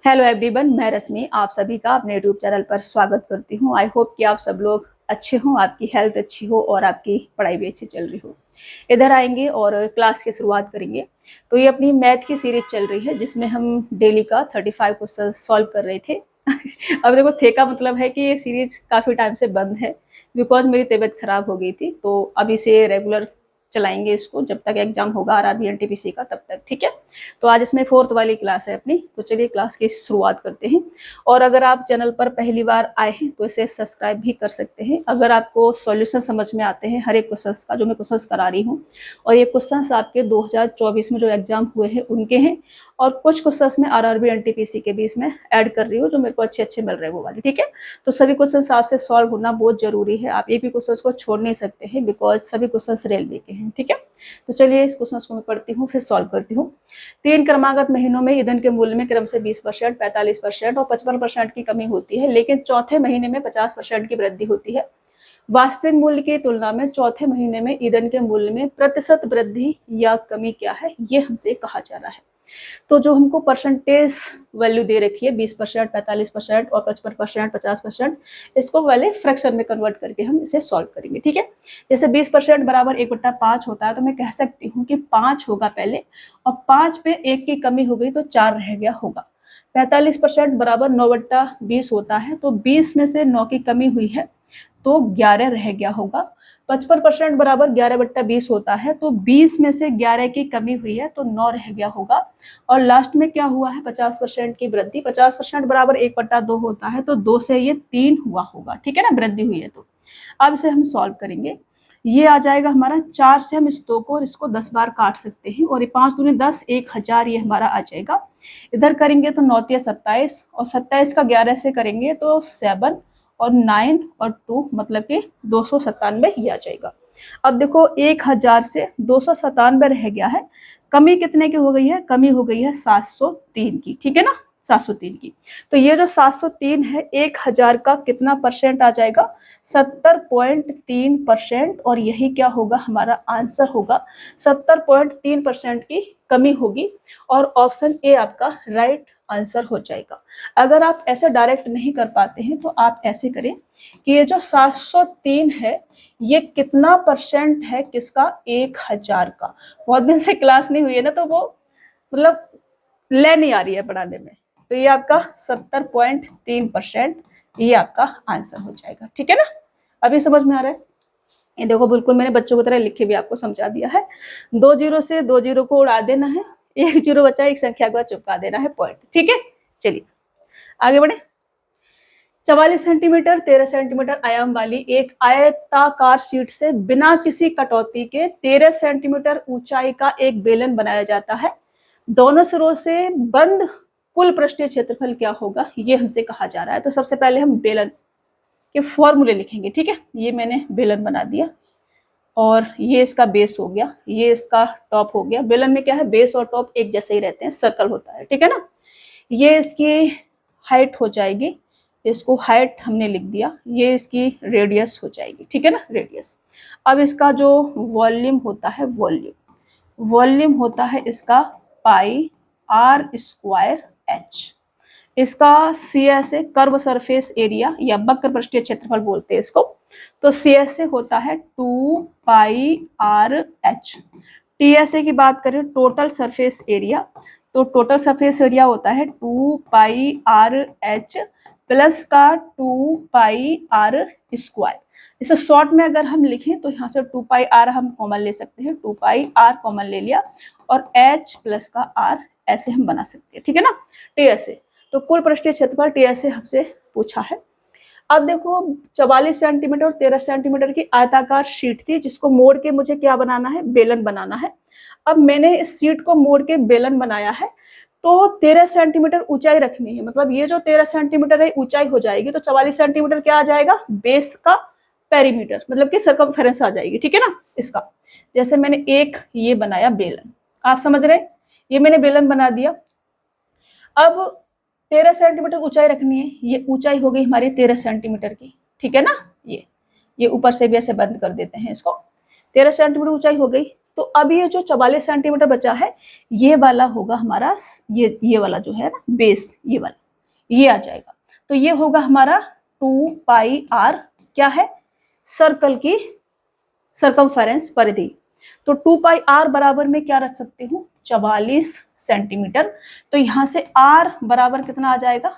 Hello everyone, मैं रश्मि आप सभी का अपने यूट्यूब चैनल पर स्वागत करती हूं। आई होप कि आप सब लोग अच्छे हों, आपकी हेल्थ अच्छी हो और आपकी पढ़ाई भी अच्छी चल रही हो। इधर आएंगे और क्लास की शुरुआत करेंगे। तो ये अपनी मैथ की सीरीज चल रही है जिसमें हम डेली का 35 क्वेश्चन सॉल्व कर रहे थे। अब देखो, थे का मतलब है कि ये सीरीज काफ़ी टाइम से बंद है बिकॉज मेरी तबीयत खराब हो गई थी। तो अब इसे रेगुलर चलाएंगे इसको जब तक एग्जाम होगा आरआरबी एनटीपीसी का, तब तक। ठीक है, तो आज इसमें 4th वाली क्लास है अपनी। तो चलिए क्लास की शुरुआत करते हैं। और अगर आप चैनल पर पहली बार आए हैं तो इसे सब्सक्राइब भी कर सकते हैं। अगर आपको सॉल्यूशन समझ में आते हैं हर एक क्वेश्चन का जो मैं क्वेश्चन करा रही हूँ, और ये क्वेश्चन आपके 2024 में जो एग्जाम हुए हैं उनके हैं, और कुछ क्वेश्चन में आरआरबी एनटीपीसी के भी इसमें ऐड कर रही हूँ जो मेरे को अच्छे मिल रहे हैं वो वाली। ठीक है, तो सभी क्वेश्चन आपसे सॉल्व होना बहुत जरूरी है। आप एक भी क्वेश्चन को छोड़ नहीं सकते हैं बिकॉज सभी क्वेश्चन रेलवे के हैं। ठीक है, तो चलिए इस क्वेश्चन को मैं पढ़ती हूँ फिर सॉल्व करती हूँ। 3 क्रमागत महीनों में ईंधन के मूल्य में क्रम से 20%, 45% और 55% की कमी होती है, लेकिन चौथे महीने में 50% की वृद्धि होती है। वास्तविक मूल्य की तुलना में चौथे महीने में ईंधन के मूल्य में प्रतिशत वृद्धि या कमी क्या है, ये हमसे कहा जा रहा है। तो जो हमको परसेंटेज वैल्यू दे रखी है 20%, 45% और 55%, 50%, इसको वाले फ्रैक्शन में कन्वर्ट करके हम इसे सॉल्व करेंगे। ठीक है, जैसे 20% बराबर 1/5 होता है, तो मैं कह सकती हूँ कि 5 होगा पहले, और 5 पे 1 की कमी हो गई तो 4 रह गया होगा। 45% बराबर 9/20 होता है, तो 20 में से 9 की कमी हुई है तो 11 रह गया होगा। 55% बराबर 11/20 होता है, तो 20 में से 11 की कमी हुई है तो 9 रह गया होगा। और लास्ट में क्या हुआ है, 50% की वृद्धि। 50% बराबर 1/2 होता है, तो 2 से ये 3 हुआ होगा। ठीक है ना, वृद्धि हुई है। तो अब इसे हम सॉल्व करेंगे। ये आ जाएगा हमारा 4 से हम इस 2 को और इसको 10 बार काट सकते हैं, और ये 5 दूनी 10, 1000 ये हमारा आ जाएगा। इधर करेंगे तो 9 तिया 27, और 27 का 11 से करेंगे तो 7 और 9 और 2 मतलब कि 297 ये आ जाएगा। अब देखो 1000 से 297 रह गया है। कमी कितने की हो गई है, कमी हो गई है 703 की। ठीक है ना, 703 की। तो ये जो 703 है 1000 का कितना परसेंट आ जाएगा, 70.3%, और यही क्या होगा हमारा आंसर होगा। 70.3% की कमी होगी, और ऑप्शन ए आपका राइट आंसर हो जाएगा। अगर आप ऐसे डायरेक्ट नहीं कर पाते हैं तो आप ऐसे करें कि ये जो 703 है ये कितना परसेंट है किसका, 1000 का। बहुत दिन से क्लास नहीं हुई है ना, तो वो मतलब ले नहीं आ रही है पढ़ाने में। तो ये आपका 70.3% ये आपका आंसर हो जाएगा। ठीक है ना, अभी समझ में आ रहा है। ये देखो, बिल्कुल मैंने बच्चों की तरह लिखे भी आपको समझा दिया है। 2 जीरो से 2 जीरो को उड़ा देना है, 1 जीरो बचा, एक संख्या को चिपका देना है पॉइंट। ठीक है, चलिए आगे बढ़े। 44 सेंटीमीटर 13 सेंटीमीटर आयाम वाली एक आयताकार शीट से बिना किसी कटौती के 13 सेंटीमीटर ऊंचाई का एक बेलन बनाया जाता है। दोनों सिरों से बंद कुल पृष्ठीय क्षेत्रफल क्या होगा, ये हमसे कहा जा रहा है। तो सबसे पहले हम बेलन के फॉर्मूले लिखेंगे। ठीक है, ये मैंने बेलन बना दिया, और ये इसका बेस हो गया, ये इसका टॉप हो गया। बेलन में क्या है, बेस और टॉप एक जैसे ही रहते हैं, सर्कल होता है। ठीक है ना, ये इसकी हाइट हो जाएगी, इसको हाइट हमने लिख दिया, ये इसकी रेडियस हो जाएगी। ठीक है ना, रेडियस। अब इसका जो वॉल्यूम होता है, वॉल्यूम होता है इसका पाई आर स्क्वायर एच। इसका C S A curve surface area या वक्र पृष्ठीय क्षेत्रफल बोलते हैं इसको। तो सी एस ए होता है 2 pi R H. T S A की बात करें, टोटल सरफेस एरिया, तो टोटल सरफेस एरिया होता है 2 पाई आर एच प्लस का 2 पाई आर स्क्वायर। इसे शॉर्ट में अगर हम लिखें तो यहाँ से 2 पाई आर हम कॉमन ले सकते हैं, 2 पाई आर कॉमन ले लिया, और एच प्लस का आर ऐसे हम बना सकते हैं। ठीक है ना, टी एस ए। तो कुल पृष्ठीय क्षेत्रफल टी एस ए हमसे पूछा है। अब देखो 44 सेंटीमीटर और 13 सेंटीमीटर की आयताकार शीट थी जिसको मोड़ के मुझे क्या बनाना है, बेलन बनाना है। अब मैंने इस शीट को मोड़ के बेलन बनाया है, तो 13 सेंटीमीटर ऊंचाई रखनी है। मतलब ये जो 13 सेंटीमीटर है ऊंचाई हो जाएगी, तो 44 सेंटीमीटर क्या आ जाएगा, बेस का पेरीमीटर, मतलब कि सर्कमफेरेंस आ जाएगी। ठीक है ना, इसका जैसे मैंने एक ये बनाया बेलन, आप समझ रहे, ये मैंने बेलन बना दिया। अब 13 सेंटीमीटर ऊंचाई रखनी है, ये ऊंचाई हो गई हमारी 13 सेंटीमीटर की। ठीक है ना, ये ऊपर से भी ऐसे बंद कर देते हैं इसको। 13 सेंटीमीटर ऊंचाई हो गई। तो अब ये जो 44 सेंटीमीटर बचा है, ये वाला होगा हमारा, ये वाला जो है ना बेस, ये वाला ये आ जाएगा। तो ये होगा हमारा 2 पाई आर, क्या है, सर्कल की सर्कमफेरेंस परिधि। तो 2 पाई आर बराबर में क्या रख सकती हूँ, 44 सेंटीमीटर। तो यहाँ से आर बराबर कितना आ जाएगा,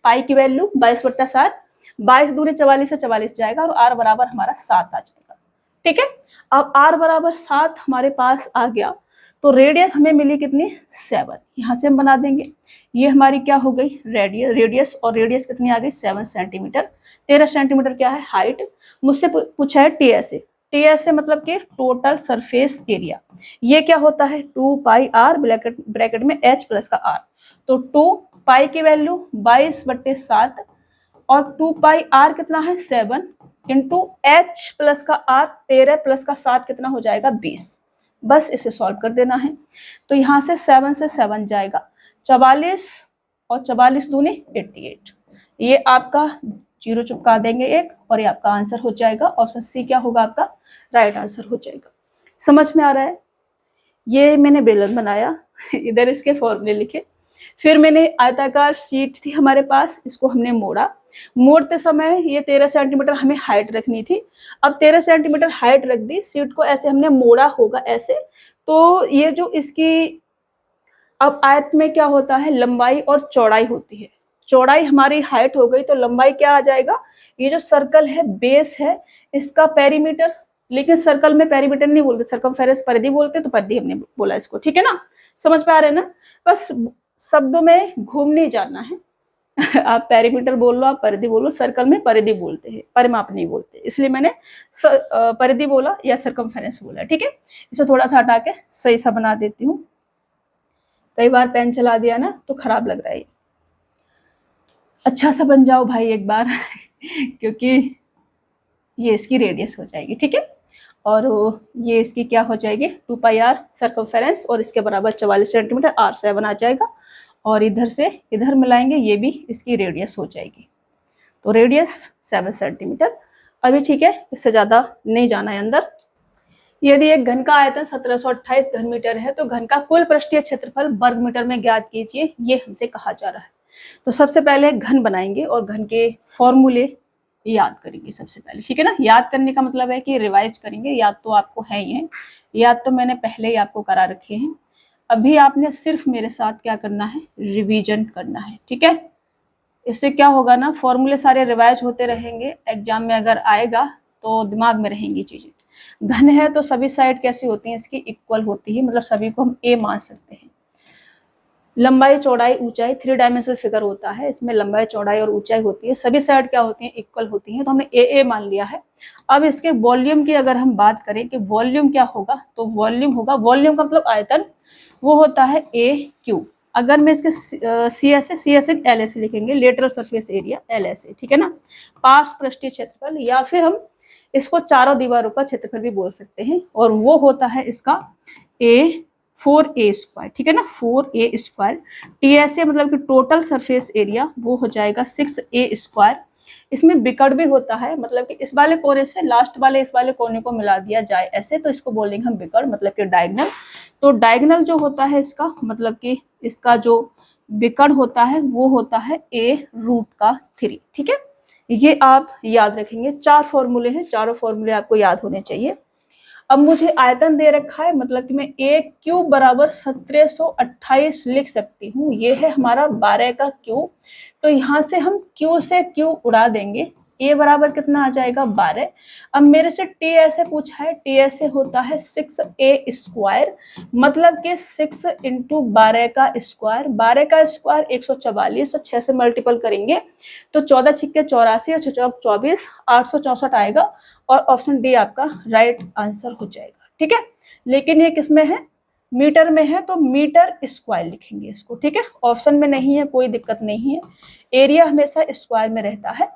पाई की वैल्यू 22/7, 22 दूनी 44 से 44 जाएगा, और आर बराबर हमारा 7 आ जाएगा। ठीक है, अब आर बराबर 7 हमारे पास आ गया, तो रेडियस हमें मिली कितनी, 7। यहाँ से हम बना देंगे, ये हमारी क्या हो गई, रेडियस, और रेडियस कितनी आ गई, 7 सेंटीमीटर। 13 सेंटीमीटर क्या है, हाइट। मुझसे पूछा है टीएसए, टीएसए मतलब कि टोटल सरफेस एरिया। ये क्या होता है, 2 पाई आर ब्रैकेट में h प्लस का r। तो 2 पाई की वैल्यू 22/7, और 2 पाई आर कितना है, 7 इंटू h प्लस का r, 13 प्लस का 7 कितना हो जाएगा, 20। बस इसे सॉल्व कर देना है। तो यहाँ से 7 से 7 जाएगा, 44 और 44 दूनी 88। ये आपका जीरो चिपका देंगे एक, और ये आपका आंसर हो जाएगा। ऑप्शन सी क्या होगा आपका राइट आंसर हो जाएगा। समझ में आ रहा है। ये मैंने बेलन बनाया, इधर इसके फॉर्मूले लिखे, फिर मैंने आयताकार शीट थी हमारे पास, इसको हमने मोड़ा। मोड़ते समय ये 13 सेंटीमीटर हमें हाइट रखनी थी। अब 13 सेंटीमीटर हाइट रख दी, शीट को ऐसे हमने मोड़ा होगा ऐसे। तो ये जो इसकी, अब आयत में क्या होता है, लंबाई और चौड़ाई होती है। चौड़ाई हमारी हाइट हो गई, तो लंबाई क्या आ जाएगा, ये जो सर्कल है बेस है, इसका पेरीमीटर, लेकिन सर्कल में पेरीमीटर नहीं बोलते, सर्कमफेरेंस परिधि बोलते, तो परिधि हमने बोला इसको। ठीक है ना, समझ में आ रहे हैं ना। बस शब्दों में घूम नहीं जाना है। आप पेरीमीटर बोल लो, आप परिधि बोलो, सर्कल में परिधि बोलते हैं, परिमाप नहीं बोलते, इसलिए मैंने परिधि बोला या सर्कमफेरेंस बोला। ठीक है, इसे थोड़ा सा हटा के सही सा बना देती हूँ। कई बार पेन चला दिया ना तो खराब लग रहा है। अच्छा सा बन जाओ भाई एक बार क्योंकि ये इसकी रेडियस हो जाएगी। ठीक है, और ये इसकी क्या हो जाएगी, 2 पाई आर सर्कमफेरेंस, और इसके बराबर 44 सेंटीमीटर, आर 7 आ जाएगा, और इधर से इधर मिलाएंगे, ये भी इसकी रेडियस हो जाएगी। तो रेडियस 7 सेंटीमीटर। अभी ठीक है, इससे ज़्यादा नहीं जाना है अंदर। यदि एक घन का आयतन 1728 घन मीटर है, तो घन का कुल पृष्ठीय क्षेत्रफल वर्ग मीटर में ज्ञात कीजिए, ये हमसे कहा जा रहा है। तो सबसे पहले घन बनाएंगे और घन के फॉर्मूले याद करेंगे सबसे पहले। ठीक है ना, याद करने का मतलब है कि रिवाइज करेंगे, याद तो आपको है ही है, याद तो मैंने पहले ही आपको करा रखे हैं। अभी आपने सिर्फ मेरे साथ क्या करना है, रिवीजन करना है। ठीक है, इससे क्या होगा ना, फॉर्मूले सारे रिवाइज होते रहेंगे, एग्जाम में अगर आएगा तो दिमाग में रहेंगी चीजें। घन है तो सभी साइड कैसी होती हैं, इसकी इक्वल होती है, मतलब सभी को हम ए मान सकते हैं। लंबाई चौड़ाई ऊंचाई 3 डायमेंशनल फिगर होता है, इसमें लंबाई चौड़ाई और ऊंचाई होती है, सभी साइड क्या होती हैं, इक्वल होती हैं, तो हमने ए मान लिया है। अब इसके वॉल्यूम की अगर हम बात करें कि वॉल्यूम क्या होगा, तो वॉल्यूम होगा, वॉल्यूम का मतलब आयतन, वो होता है ए क्यू। अगर मैं इसके सी एस एल एस लिखेंगे, lateral surface area L S A. ठीक है ना, पार्श्व पृष्ठीय क्षेत्रफल, या फिर हम इसको चारों दीवारों का क्षेत्रफल भी बोल सकते हैं, और वो होता है इसका ए 4a²। ठीक है ना, 4a²। टीएसए मतलब कि टोटल सरफेस एरिया, वो हो जाएगा 6a²। इसमें विकर्ण भी होता है, मतलब कि इस वाले कोने से लास्ट वाले इस वाले कोने को मिला दिया जाए ऐसे, तो इसको बोलेंगे हम विकर्ण, मतलब कि डायगोनल। तो डायगोनल जो होता है इसका मतलब कि इसका जो विकर्ण होता है वो होता है a√3। ठीक है, ये आप याद रखेंगे। 4 फॉर्मूले हैं, चारों फॉर्मूले आपको याद होने चाहिए। अब मुझे आयतन दे रखा है, मतलब कि मैं ए क्यूब बराबर 1728 लिख सकती हूँ। ये है हमारा 12 का क्यूब, तो यहाँ से हम क्यू से क्यू उड़ा देंगे, ए बराबर कितना आ जाएगा, 12। अब मेरे से टी ऐसे पूछा है, टी ऐसे होता है 6a², मतलब कि 6 इंटू 12 का स्क्वायर, 12 का स्क्वायर 144, और 6 से मल्टीपल करेंगे तो 14 छिक्के 84 और 6 चौक 24, 864 आएगा, और ऑप्शन डी आपका राइट आंसर हो जाएगा। ठीक है, लेकिन ये किसमें है, मीटर में है, तो मीटर स्क्वायर लिखेंगे इसको। ठीक है, ऑप्शन में नहीं है, कोई दिक्कत नहीं है। एरिया हमेशा स्क्वायर में रहता है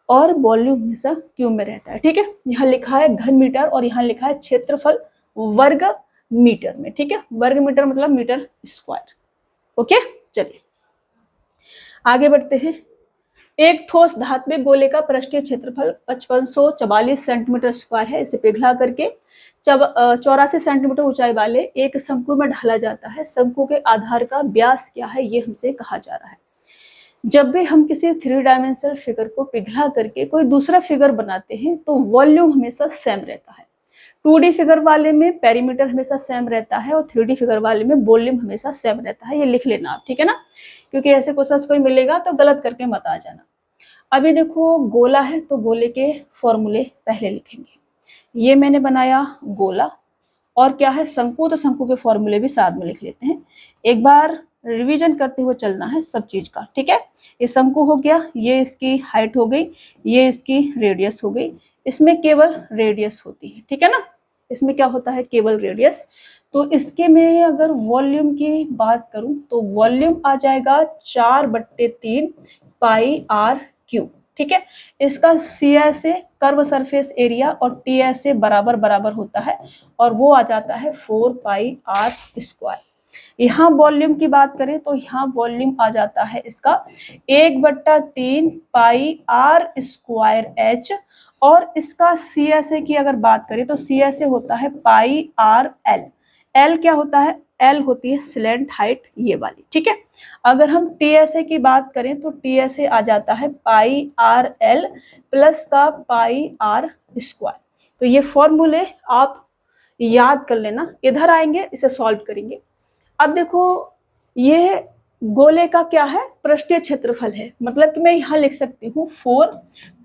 और वॉल्यूम हमेशा क्यूब में रहता है। ठीक है, यहाँ लिखा है घन मीटर और यहाँ लिखा है क्षेत्रफल वर्ग मीटर में। ठीक है, वर्ग मीटर मतलब मीटर स्क्वायर। ओके, चलिए आगे बढ़ते हैं। एक ठोस धात्विक गोले का पृष्ठीय क्षेत्रफल 5544 सेंटीमीटर स्क्वायर है। इसे पिघला करके 84 सेंटीमीटर ऊंचाई वाले एक शंकु में ढाला जाता है। शंकु के आधार का व्यास क्या है, ये हमसे कहा जा रहा है। जब भी हम किसी 3 डायमेंशनल फिगर को पिघला करके कोई दूसरा फिगर बनाते हैं तो वॉल्यूम हमेशा सेम रहता है। 2D फिगर वाले में पेरीमीटर हमेशा सेम रहता है और 3D फिगर वाले में वॉल्यूम हमेशा सेम रहता है। ये लिख लेना आप, ठीक है ना, क्योंकि ऐसे क्वेश्चन कोई मिलेगा तो गलत करके मत आ जाना। अभी देखो गोला है तो गोले के फॉर्मूले पहले लिखेंगे। ये मैंने बनाया गोला, और क्या है शंकु, तो शंकु के फॉर्मूले भी साथ में लिख लेते हैं। एक बार रिवीजन करते हुए चलना है सब चीज का, ठीक है। ये शंकु हो गया, ये इसकी हाइट हो गई, ये इसकी रेडियस हो गई। इसमें केवल रेडियस होती है, ठीक है ना, इसमें क्या होता है, केवल रेडियस। तो इसके में अगर वॉल्यूम की बात करूं तो वॉल्यूम आ जाएगा 4/3 पाई आर क्यूब, ठीक है। इसका सी से कर्व सरफेस एरिया और टी से बराबर बराबर होता है और वो आ जाता है 4 पाई आर स्क्वायर। यहाँ वॉल्यूम की बात करें तो यहाँ वॉल्यूम आ जाता है इसका 1/3 पाई आर स्क्वायर एच, और इसका सी एस ए की अगर बात करें तो सी एस ए होता है पाई आर एल। एल क्या होता है, एल होती है स्लैंट हाइट, ये वाली, ठीक है। अगर हम टी एस ए की बात करें तो टी एस ए आ जाता है पाई आर एल प्लस का पाई आर स्क्वायर। तो ये फॉर्मूले आप याद कर लेना, इधर आएंगे इसे सॉल्व करेंगे। अब देखो ये गोले का क्या है, पृष्ठीय क्षेत्रफल है, मतलब कि मैं यहाँ लिख सकती हूँ 4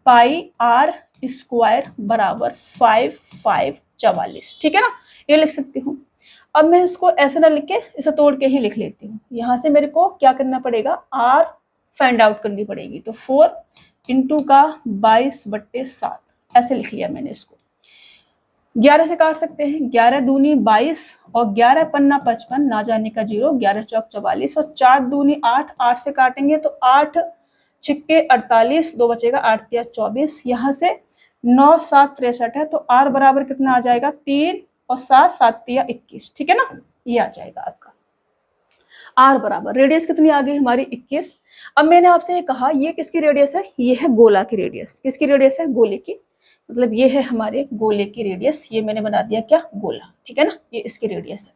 पाई आर स्क्वायर बराबर 5/44, ठीक है ना, ये लिख सकती हूँ। अब मैं इसको ऐसे ना लिख के इसे तोड़ के ही लिख लेती हूँ। यहाँ से मेरे को क्या करना पड़ेगा, आर फाइंड आउट करनी पड़ेगी। तो 4 इंटू का 22/7 ऐसे लिख लिया मैंने इसको। 11 से काट सकते हैं, 11 दूनी 22 और 11 पन्ना 55, ना जाने का 0, 11 चौक 44 और 4 दूनी 8, 8 से काटेंगे तो 8 छिक्के 48, 2 बचेगा, 8 तिया 24, यहाँ से 9 7 63 है, तो आर बराबर कितना आ जाएगा 3 और 7 7 तिया 21, ठीक है ना, ये आ जाएगा आपका आर बराबर। रेडियस कितनी आ गई हमारी 21। अब मैंने आपसे ये कहा ये किसकी रेडियस है, ये है गोला की रेडियस। किसकी रेडियस है, गोले की, मतलब ये है हमारे गोले की रेडियस। ये मैंने बना दिया क्या, गोला, ठीक है ना, ये इसकी रेडियस है।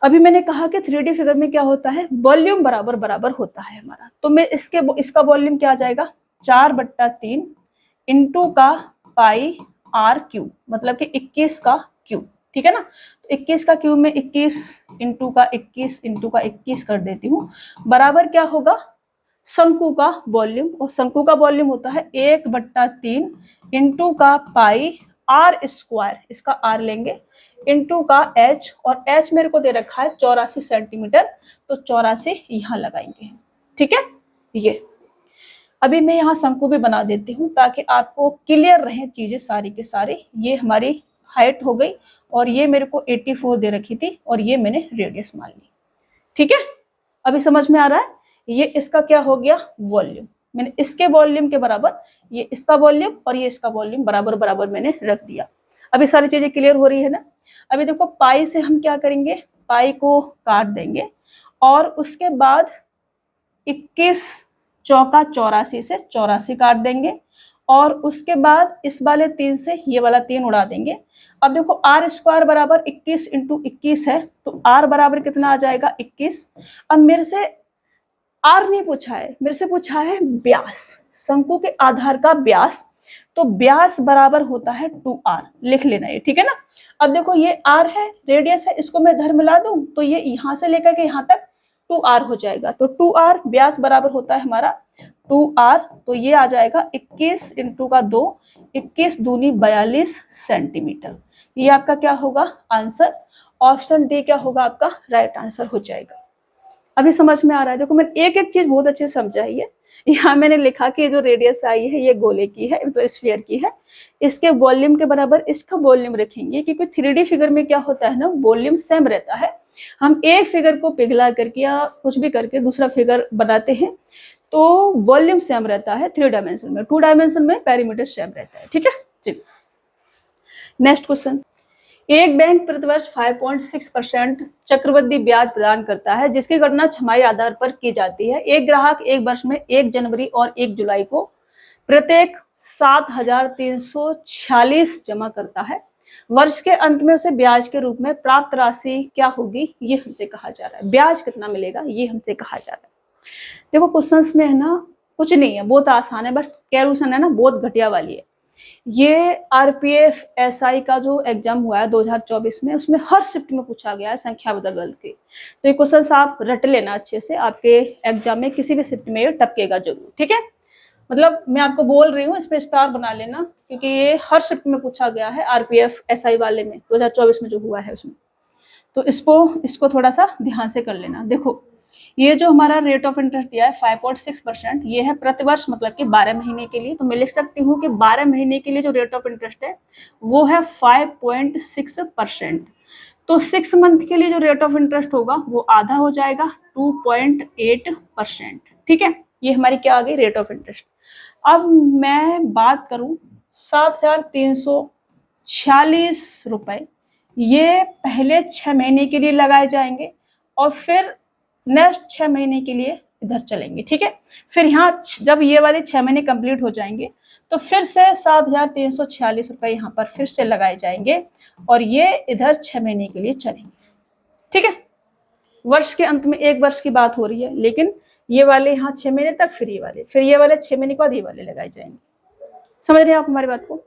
अभी मैंने कहा कि 3D फिगर में क्या होता है, वॉल्यूम बराबर बराबर होता है हमारा। तो मैं इसका वॉल्यूम क्या आ जाएगा 4/3 इंटू का पाई आर क्यूब, मतलब कि 21 का क्यूब, ठीक है ना। तो 21 का क्यूब में 21 इंटू का 21 कर देती हूँ, बराबर क्या होगा शंकु का वॉल्यूम, और शंकु का वॉल्यूम होता है 1/3 इंटू का पाई आर स्क्वायर, इसका आर लेंगे, इंटू का एच, और एच मेरे को दे रखा है 84 सेंटीमीटर, तो 84 यहाँ लगाएंगे, ठीक है। ये अभी मैं यहाँ शंकु भी बना देती हूँ ताकि आपको क्लियर रहे चीजें सारी के सारे। ये हमारी हाइट हो गई और ये मेरे को 84 दे रखी थी और ये मैंने रेडियस मान ली, ठीक है। अभी समझ में आ रहा है, ये इसका क्या हो गया वॉल्यूम, मैंने इसके वॉल्यूम के बराबर ये इसका वॉल्यूम और ये इसका वॉल्यूम बराबर बराबर मैंने रख दिया। अभी सारी चीजें क्लियर हो रही है ना। अभी देखो पाई से हम क्या करेंगे, पाई को काट देंगे और उसके बाद 21 चौका 84 से 84 काट देंगे और उसके बाद इस वाले 3 से ये वाला 3 उड़ा देंगे। अब देखो आर स्क्वायर बराबर 21 इंटू 21 है, तो आर बराबर कितना आ जाएगा 21। अब मेरे से आर नहीं पूछा है, मेरे से पूछा है व्यास, शंकु के आधार का व्यास, तो व्यास बराबर होता है 2r, लिख लेना ये, ठीक है ना। अब देखो ये r है, रेडियस है, इसको मैं इधर मिला दूं तो ये यहाँ से लेकर के यहाँ तक 2r हो जाएगा, तो 2r व्यास बराबर होता है हमारा 2r, तो ये आ जाएगा 21 इंटू का 2, 21 दूनी 42 सेंटीमीटर। ये आपका क्या होगा आंसर, ऑप्शन डी क्या होगा आपका राइट आंसर हो जाएगा। अभी समझ में आ रहा है, देखो मैंने एक एक चीज बहुत अच्छे से समझाई है। यहाँ मैंने लिखा कि जो रेडियस आई है ये गोले की है, तो स्फीयर की है, इसके वॉल्यूम के बराबर इसका वॉल्यूम रखेंगे, क्योंकि 3D फिगर में क्या होता है ना वॉल्यूम सेम रहता है। हम एक फिगर को पिघला करके या कुछ भी करके दूसरा फिगर बनाते हैं तो वॉल्यूम सेम रहता है 3 डायमेंशन में, 2 डायमेंशन में पेरीमीटर सेम रहता है, ठीक है। चलिए नेक्स्ट क्वेश्चन, एक बैंक प्रतिवर्ष 5.6% चक्रवृद्धि ब्याज प्रदान करता है, जिसकी गणना छमाही आधार पर की जाती है। एक ग्राहक एक वर्ष में 1 जनवरी और 1 जुलाई को प्रत्येक 7,346 जमा करता है। वर्ष के अंत में उसे ब्याज के रूप में प्राप्त राशि क्या होगी, ये हमसे कहा जा रहा है। ब्याज कितना मिलेगा, ये हमसे कहा जा रहा है। देखो क्वेश्चंस में है ना, कुछ नहीं है, बहुत आसान है, बस कैलकुलेशन है ना बहुत घटिया वाली है। ये आरपीएफ एसआई का जो एग्जाम हुआ है 2024 में, उसमें हर शिफ्ट में पूछा गया है संख्या बदल बदल के। तो ये क्वेश्चन आप रट लेना अच्छे से, आपके एग्जाम में किसी भी शिफ्ट में ये टपकेगा जरूर, ठीक है। मतलब मैं आपको बोल रही हूँ, इस पे स्टार बना लेना, क्योंकि ये हर शिफ्ट में पूछा गया है आरपीएफ एसआई वाले में 2024 में जो हुआ है उसमें। तो इसको थोड़ा सा ध्यान से कर लेना। देखो ये जो हमारा रेट ऑफ इंटरेस्ट दिया है 5.6%, ये है प्रतिवर्ष, मतलब कि 12 महीने के लिए। तो मैं लिख सकती हूँ कि 12 महीने के लिए जो रेट ऑफ इंटरेस्ट है वो है 5.6%। तो 6 मंथ के लिए जो रेट ऑफ इंटरेस्ट होगा वो आधा हो जाएगा, 2.8%, ठीक है। ये हमारी क्या आ गई, रेट ऑफ इंटरेस्ट। अब मैं बात करूं 7,346 रुपए, ये पहले 6 महीने के लिए लगाए जाएंगे और फिर नेक्स्ट 6 महीने के लिए इधर चलेंगे, ठीक है। फिर यहाँ जब ये वाले 6 महीने कंप्लीट हो जाएंगे तो फिर से 7,346 रुपए यहाँ पर फिर से लगाए जाएंगे और ये इधर 6 महीने के लिए चलेंगे, ठीक है। वर्ष के अंत में 1 वर्ष की बात हो रही है, लेकिन ये वाले यहाँ 6 महीने तक, फिर ये वाले 6 महीने के बाद ये वाले लगाए जाएंगे। समझ रहे हैं आप हमारी बात को।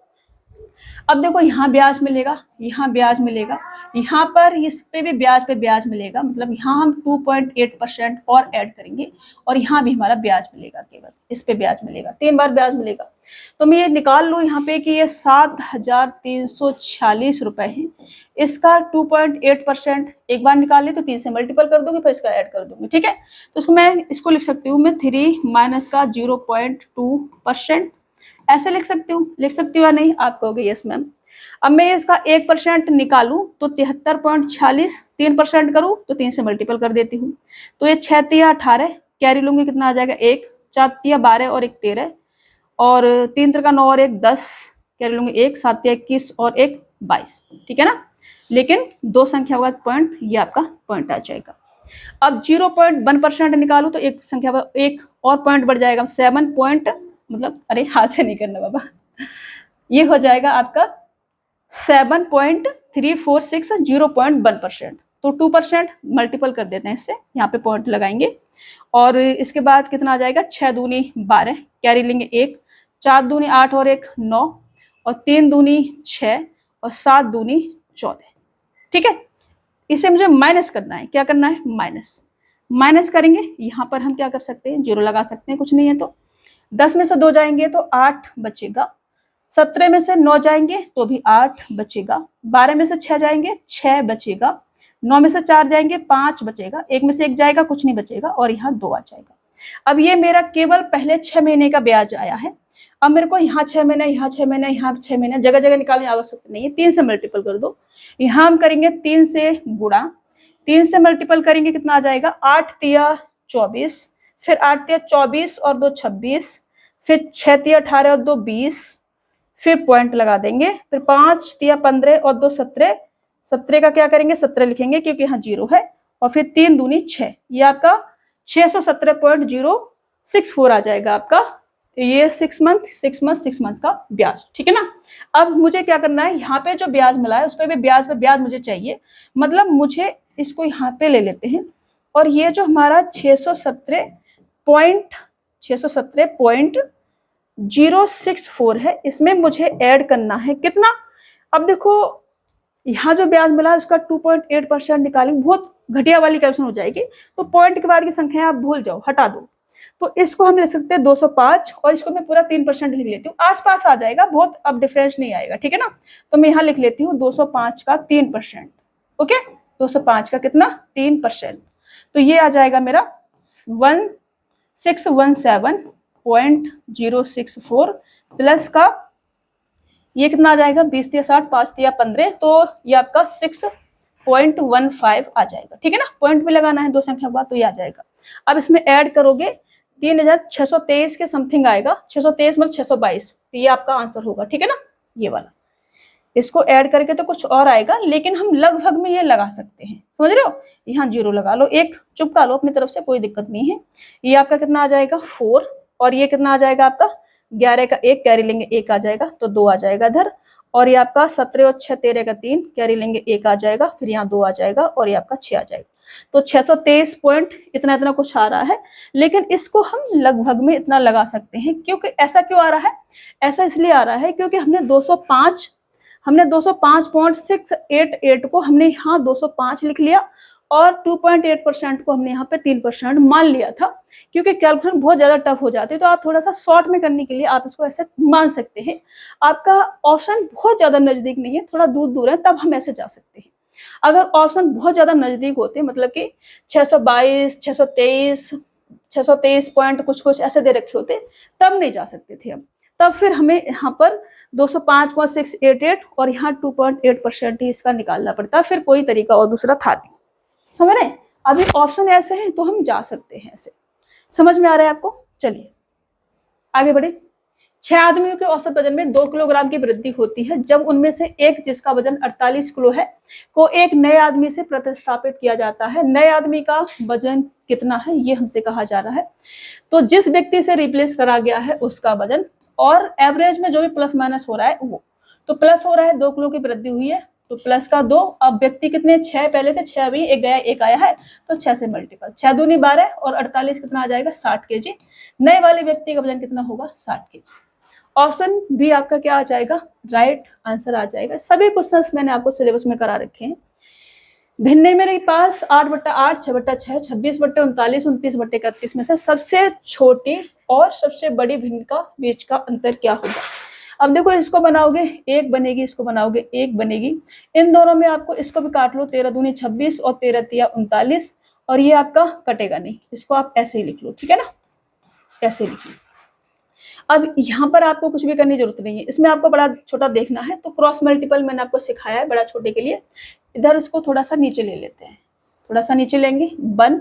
अब देखो यहाँ ब्याज मिलेगा, यहाँ ब्याज मिलेगा, यहाँ पर इस पे भी ब्याज पे ब्याज मिलेगा, मतलब यहाँ हम 2.8% और ऐड करेंगे और यहाँ भी हमारा ब्याज मिलेगा, केवल इस पे ब्याज मिलेगा, 3 बार ब्याज मिलेगा। तो मैं ये निकाल लूँ यहाँ पे कि ये 7,346 रुपए है, इसका 2.8% एक बार निकाल ली तो 3 से मल्टीपल कर दूंगी, फिर इसका ऐड कर दूंगी, ठीक है। तो उसको मैं इसको लिख सकती हूँ मैं 3 माइनस का 0.2%, ऐसे लिख सकती हूँ या नहीं, आप कहोगे यस मैम। अब मैं इसका 1% निकालूं तो 73.46, 3% करूं तो 3 से मल्टीपल कर देती हूँ। तो ये 6 तिया 18, कैरी लूंगी कितना आ जाएगा 1, 4 तिया 12 और 1 13, और 3 3 का 9 और 1 10, कैरी लूंगी 1, 7 तिया 21 और 1 22, ठीक है ना। लेकिन 2 संख्या होगा पॉइंट, ये आपका पॉइंट आ जाएगा। अब 0.1% निकालू तो एक संख्या एक और पॉइंट बढ़ जाएगा, 7 पॉइंट, मतलब अरे हाथ से नहीं करना बाबा, ये हो जाएगा आपका 7.346, 0.1%। तो 2% मल्टीपल कर देते हैं इससे, यहाँ पे पॉइंट लगाएंगे और इसके बाद कितना आ जाएगा 6 दूनी 12, कैरी लेंगे 1, 4 दूनी 8 और 1 9, और 3 दूनी 6 और 7 दूनी 14, ठीक है। इसे मुझे माइनस करना है, क्या करना है, माइनस करेंगे। यहाँ पर हम क्या कर सकते हैं, 0 लगा सकते हैं, कुछ नहीं है। तो 10 में से 2 जाएंगे तो 8 बचेगा, 17 में से 9 जाएंगे तो भी 8 बचेगा, 12 में से 6 जाएंगे 6 बचेगा, 9 में से 4 जाएंगे 5 बचेगा, 1 में से 1 जाएगा कुछ नहीं बचेगा, और यहाँ 2 आ जाएगा। अब ये मेरा केवल पहले 6 महीने का ब्याज आया है। अब मेरे को यहाँ 6 महीने, यहाँ 6 महीने, यहाँ 6 महीने, जगह जगह निकालने की आवश्यकता नहीं है, 3 से मल्टीपल कर दो। यहाँ हम करेंगे 3 से गुणा, 3 से मल्टीपल करेंगे कितना आ जाएगा 8 तिया 24, फिर 8 तिया 24 और 2 26, फिर 6 तिया 18 और 2 20, फिर पॉइंट लगा देंगे, फिर 5 तिया 15 और 2 17, 17 का क्या करेंगे 17 लिखेंगे क्योंकि यहाँ 0 है, और फिर 3 दूनी 6, ये आपका 617.064 आ जाएगा आपका ये 6 मंथ का ब्याज, ठीक है ना। अब मुझे क्या करना है, यहाँ पे जो ब्याज मिला है उस पर भी ब्याज मुझे चाहिए, मतलब मुझे इसको यहाँ पे ले लेते हैं, और ये जो हमारा 617.064 है, इसमें मुझे ऐड करना है कितना। अब देखो यहाँ जो ब्याज मिला है उसका 2.8% निकालेंगे, बहुत घटिया वाली कैलकुलेशन हो जाएगी, तो पॉइंट के बाद की संख्या आप भूल जाओ, हटा दो। तो इसको हम ले सकते हैं 205, और इसको मैं पूरा 3% लिख लेती हूँ, आसपास आ जाएगा, बहुत अब डिफरेंस नहीं आएगा, ठीक है ना। तो मैं यहाँ लिख लेती हूँ 205 का 3%, ओके, 205 का कितना 3%, तो ये आ जाएगा मेरा 1617.064 प्लस का ये कितना आ जाएगा 20 या 60, 5 या 15, तो ये आपका 6.15 आ जाएगा, ठीक है ना। पॉइंट भी लगाना है 2 संख्या बाद, तो ये आ जाएगा। अब इसमें ऐड करोगे 3623 के समथिंग आएगा, 623 मतलब 622, तो ये आपका आंसर होगा, ठीक है ना, ये वाला। इसको ऐड करके तो कुछ और आएगा, लेकिन हम लगभग में ये लगा सकते हैं, समझ रहे हो। यहाँ 0 लगा लो, एक चुपका लो अपनी तरफ से, कोई दिक्कत नहीं है। ये आपका कितना आ जाएगा 4, और ये कितना आ जाएगा आपका 11 का 1 कैरी लेंगे 1 आ जाएगा, तो 2 आ जाएगा इधर। और ये आपका 17 और 6 13 का 3 कैरी लेंगे 1 आ जाएगा, फिर यहाँ 2 आ जाएगा, और ये आपका 6 आ जाएगा। तो 623 पॉइंट इतना इतना कुछ आ रहा है, लेकिन इसको हम लगभग में इतना लगा सकते हैं। क्योंकि ऐसा क्यों आ रहा है, ऐसा इसलिए आ रहा है क्योंकि हमने 205.688 को हमने यहाँ 205 लिख लिया, और 2.8% को हमने यहाँ पे 3% मान लिया था। क्योंकि कैलकुलेशन बहुत ज्यादा टफ हो जाती है, तो आप थोड़ा सा शॉर्ट में करने के लिए आप इसको ऐसे मान सकते हैं। आपका ऑप्शन बहुत ज्यादा नजदीक नहीं है, थोड़ा दूर दूर है, तब हम ऐसे जा सकते हैं। अगर ऑप्शन बहुत ज्यादा नजदीक होते, मतलब कि 622, 623 पॉइंट कुछ कुछ ऐसे दे रखे होते, तब नहीं जा सकते थे हम। तब फिर हमें यहाँ पर 205.688 और यहाँ 2.8% ही इसका निकालना पड़ता, फिर कोई तरीका और दूसरा था नहीं, समझ रहे। अभी ऑप्शन ऐसे हैं तो हम जा सकते हैं ऐसे। समझ में आ रहा है आपको। चलिए आगे बढ़े। 6 आदमियों के औसत वजन में 2 किलोग्राम की वृद्धि होती है जब उनमें से एक, जिसका वजन 48 किलो है, को एक नए आदमी से प्रतिस्थापित किया जाता है। नए आदमी का वजन कितना है ये हमसे कहा जा रहा है। तो जिस व्यक्ति से रिप्लेस करा गया है उसका वजन, और एवरेज में जो भी प्लस माइनस हो रहा है वो, तो प्लस हो रहा है 2 किलो की वृद्धि हुई है, तो प्लस का 2। अब व्यक्ति कितने 6 पहले थे, 6 अभी एक गया, एक आया है, तो 6 से मल्टीपल, 6 दूनी 12 और 48 कितना आ जाएगा 60 केजी। नए वाले व्यक्ति का वजन कितना होगा 60 केजी। ऑप्शन बी आपका क्या आ जाएगा, राइट आंसर आ जाएगा। सभी क्वेश्चंस मैंने आपको सिलेबस में करा रखे हैं। भिन्ने मेरे पास 8/8, 6/6, 26/39, 29/31 में से सबसे छोटी और सबसे बड़ी भिन्न का बीच का अंतर क्या होगा। अब देखो, इसको बनाओगे 1 बनेगी, इसको बनाओगे 1 बनेगी। इन दोनों में आपको इसको भी काट लो, 13 दूनी 26 और 13 तिया 39, और ये आपका कटेगा नहीं, इसको आप ऐसे ही लिख लो, ठीक है ना, ऐसे लिख लो। अब यहाँ पर आपको कुछ भी करने की जरूरत नहीं है, इसमें आपको बड़ा छोटा देखना है, तो क्रॉस मल्टीपल मैंने आपको सिखाया है बड़ा छोटे के लिए। इधर इसको थोड़ा सा नीचे ले लेते हैं, थोड़ा सा नीचे लेंगे, 1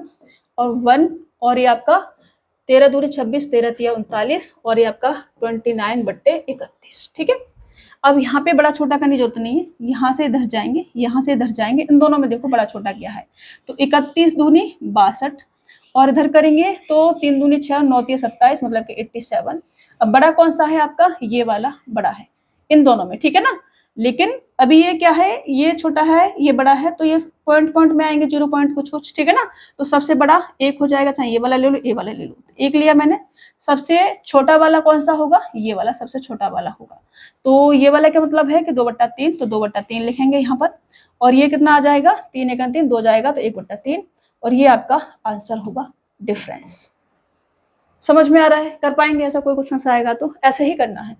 और 1, और ये आपका 13 दूनी 26, 13 तिया 39, और ये आपका 29/31, ठीक है। अब यहाँ पे बड़ा छोटा करने की जरूरत नहीं है, यहाँ से इधर जाएंगे, यहाँ से इधर जाएंगे, इन दोनों में देखो बड़ा छोटा क्या है, तो 31 दूनी 62, और इधर करेंगे तो 3 दूनी 6 और 9 तिया 27, मतलब कि 87। अब बड़ा कौन सा है आपका, ये वाला बड़ा है इन दोनों में, ठीक है ना। लेकिन अभी ये क्या है, ये छोटा है ये बड़ा है, तो ये पॉइंट पॉइंट में आएंगे 0 पॉइंट कुछ कुछ, ठीक है ना। तो सबसे बड़ा 1 हो जाएगा, चाहे ये वाला ले लो ये वाला ले लो, 1 लिया मैंने। सबसे छोटा वाला कौन सा होगा, ये वाला सबसे छोटा वाला होगा। तो ये वाला क्या मतलब है कि 2/3, तो 2/3 लिखेंगे यहाँ पर। और ये कितना आ जाएगा, 3 1 3, 2 जाएगा तो 1/3, और ये आपका आंसर होगा डिफरेंस। समझ में आ रहा है, कर पाएंगे ऐसा कोई क्वेश्चन आएगा तो ऐसे ही करना है।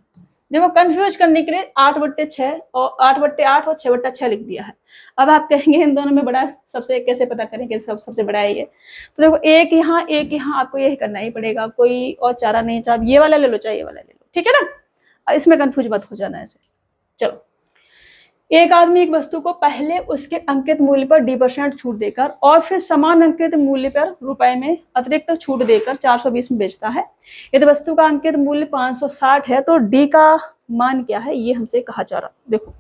देखो कंफ्यूज करने के लिए 8/6 और 8/8 और 6/6 लिख दिया है। अब आप कहेंगे इन दोनों में बड़ा सबसे कैसे पता करेंगे, सबसे बड़ा है ये। तो देखो एक यहाँ एक यहाँ, आपको यही करना ही पड़ेगा, कोई और चारा नहीं। चाहे ये वाला ले लो चाहे ये वाला ले लो, ठीक है ना, इसमें कंफ्यूज मत हो जाना ऐसे। चलो, एक आदमी एक वस्तु को पहले उसके अंकित मूल्य पर D% छूट देकर और फिर समान अंकित मूल्य पर रुपए में अतिरिक्त छूट देकर 420 में बेचता है। यदि वस्तु का अंकित मूल्य 560 है तो डी का मान क्या है, ये हमसे कहा जा रहा। देखो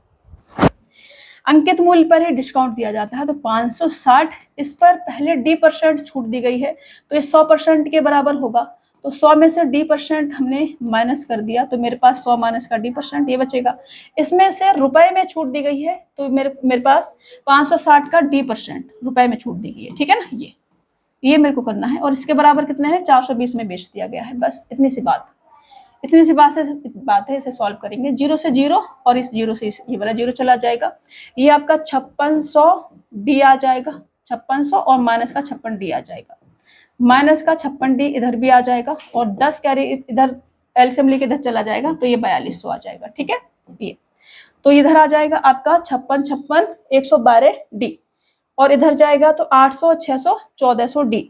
अंकित मूल्य पर ही डिस्काउंट दिया जाता है, तो 560, इस पर पहले D% छूट दी गई है, तो ये 100% के बराबर होगा। तो 100 में से D% हमने माइनस कर दिया, तो मेरे पास 100 माइनस का D% ये बचेगा। इसमें से रुपए में छूट दी गई है, तो मेरे पास 560 का D% रुपए में छूट दी गई है, ठीक है ना। ये मेरे को करना है, और इसके बराबर कितना है 420 में बेच दिया गया है। बस इतनी सी बात है, इसे सॉल्व करेंगे। 0 से 0 और इस 0 से ये वाला 0 चला जाएगा। ये आपका 5600 D आ जाएगा, 5600 और माइनस का 56 D आ जाएगा। माइनस का 56 D इधर भी आ जाएगा, और 10 कैरी इधर एलसीएम लेके इधर चला जाएगा, तो ये 4200 आ जाएगा, ठीक है। ये तो इधर आ जाएगा आपका 56 112 D, और इधर जाएगा तो 800 600 1400 D,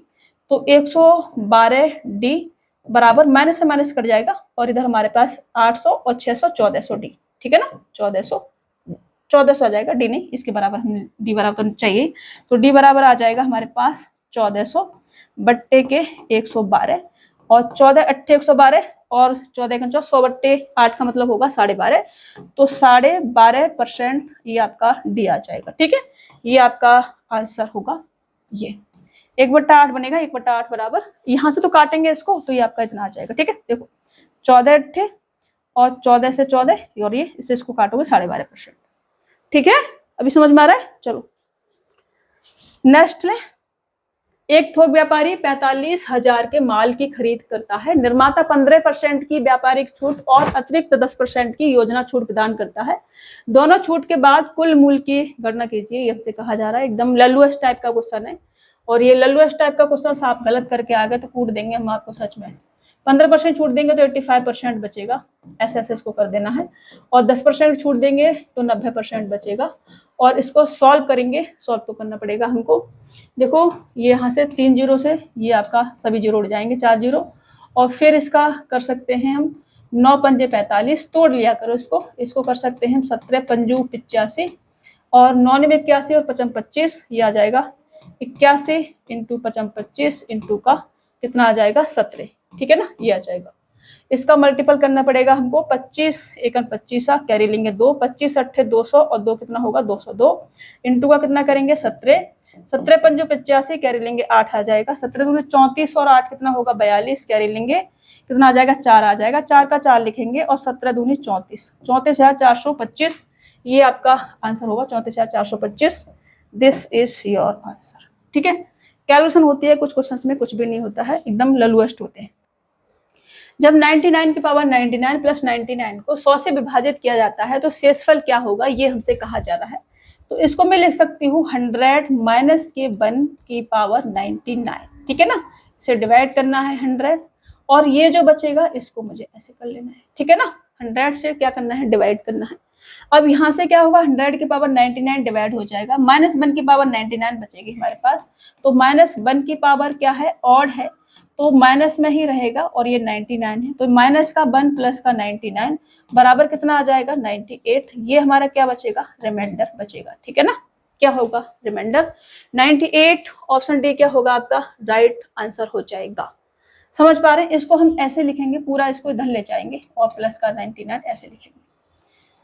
तो 112 D बराबर माइनस से माइनस कट जाएगा, और इधर हमारे पास 800 और 600 1400 D, ठीक है ना। 1400 आ जाएगा, D नहीं, इसके बराबर हमें D बराबर तो चाहिए, तो D बराबर आ जाएगा हमारे पास 1400 बट्टे के 112, और 14 8 112 और 14 100/8 का मतलब होगा 12.5, तो 12.5% ये आपका डी आ जाएगा। ठीक है, ये आपका आंसर होगा। ये 1/8 बनेगा, 1/8 बराबर, यहाँ से तो काटेंगे इसको तो ये आपका इतना आ जाएगा। ठीक है, देखो 14 और 14 से 14 और ये इससे इसको काटोगे 12.5%। ठीक है, अभी समझ में आ रहा है। चलो नेक्स्ट ले, एक थोक व्यापारी 45,000 के माल की खरीद करता है। निर्माता 15% की व्यापारिक छूट और अतिरिक्त 10% की योजना छूट प्रदान करता है। दोनों छूट के बाद कुल मूल्य की गणना कीजिए। ये हमसे कहा जा रहा है, एकदम लल्लुएस टाइप का क्वेश्चन है, और ये लल्लुएस टाइप का क्वेश्चन आप गलत करके आ गए तो कूट देंगे हम आपको सच में। 15% छूट देंगे तो 85% बचेगा, ऐसे ऐसे इसको कर देना है, और 10% छूट देंगे तो 90% बचेगा। और इसको सॉल्व करेंगे, सॉल्व तो करना पड़ेगा हमको। देखो ये यहाँ से 3 जीरो से ये आपका सभी जीरो उड़ जाएंगे, 4 जीरो, और फिर इसका कर सकते हैं हम 9 पंजे 45, तोड़ लिया करो इसको, इसको कर सकते हैं हम 17 पंजू 85, और 9 में 81 और 55 25, ये आ जाएगा 81 इंटू 55 25 इंटू का कितना आ जाएगा 17। ठीक है ना, ये आ जाएगा। इसका मल्टीपल करना पड़ेगा हमको, 25 एकन 25 कैरी लेंगे 2, 25 अट्ठे 200 और 2 कितना होगा 202, इंटू का कितना करेंगे 17, 17 पंजो 85 कैरी लेंगे 8 आ जाएगा, 17 दूनी 34 और 8 कितना होगा 42 कैरी लेंगे कितना आ जाएगा 4 आ जाएगा, 4 का 4 लिखेंगे और 17 दूनी 34, 34,425 ये आपका आंसर होगा, 34,425। This is your answer. ठीक है, कैलकुलेशन होती है कुछ क्वेश्चंस में, कुछ भी नहीं होता है, एकदम ललुएस्ट होते हैं। जब 99 की पावर 99 प्लस 99 को 100 से विभाजित किया जाता है तो शेषफल क्या होगा, ये हमसे कहा जा रहा है। तो इसको मैं लिख सकती हूँ 100 माइनस के 1 की पावर 99। ठीक है ना, इसे डिवाइड करना है 100, और ये जो बचेगा इसको मुझे ऐसे कर लेना है। ठीक है ना, 100 से क्या करना है डिवाइड करना है। अब यहाँ से क्या होगा 100 की पावर 99 डिवाइड हो जाएगा, माइनस 1 की पावर 99 बचेगी हमारे पास, तो माइनस 1 की पावर क्या है ऑड है, तो माइनस में ही रहेगा, और ये 99 है, तो माइनस का 1 प्लस का 99 बराबर कितना आ जाएगा 98। ये हमारा क्या बचेगा रिमाइंडर बचेगा। ठीक है ना, क्या होगा रिमाइंडर 98, ऑप्शन डी क्या होगा आपका राइट आंसर हो जाएगा। समझ पा रहे हैं, इसको हम ऐसे लिखेंगे, पूरा इसको इधर ले जाएंगे और प्लस का 99 ऐसे लिखेंगे।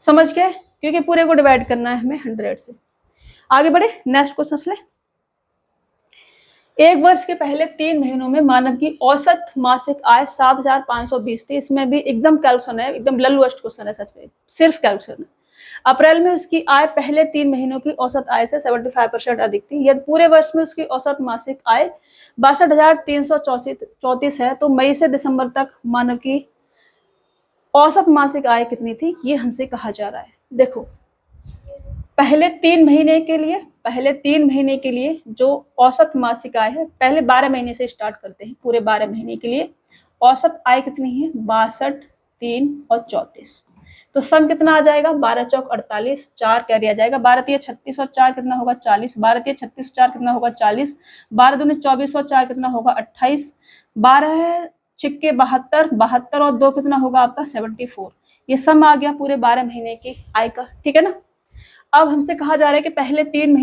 समझ गए, क्योंकि पूरे को डिवाइड करना है हमें 100 से। आगे बढ़े, नेक्स्ट क्वेश्चन ले। एक वर्ष के पहले 3 महीनों में मानव की औसत मासिक आय 7,520 थी। इसमें भी एकदम कैलकुलेशन है, एकदम लल्लुएस्ट क्वेश्चन है सच में, सिर्फ कैलकुलेशन है। अप्रैल में उसकी आय पहले 3 महीनों की औसत आय से 75% अधिक थी। यदि पूरे वर्ष में उसकी औसत मासिक आय 62,334 है तो मई से दिसंबर तक मानव की औसत मासिक आय कितनी थी, ये हमसे कहा जा रहा है। देखो पहले 3 महीने के लिए जो औसत मासिक आय है, पहले 12 महीने से स्टार्ट करते हैं, पूरे 12 महीने के लिए औसत आय कितनी है 62, 3 और 34, तो सम कितना आ जाएगा 12 चौक 48, 4 कैरी आ जाएगा, 12 तिया 36 और 4 कितना होगा 40, 12 तिया 36 4 कितना होगा 40, 12 दूनी 24 और 4 कितना होगा 28, 12 छिक्के 72, 72 और 2 कितना होगा आपका 74। ये सम आ गया पूरे 12 महीने की आय का। ठीक है ना, अब हमसे कहा जा रहा है कि पहले 3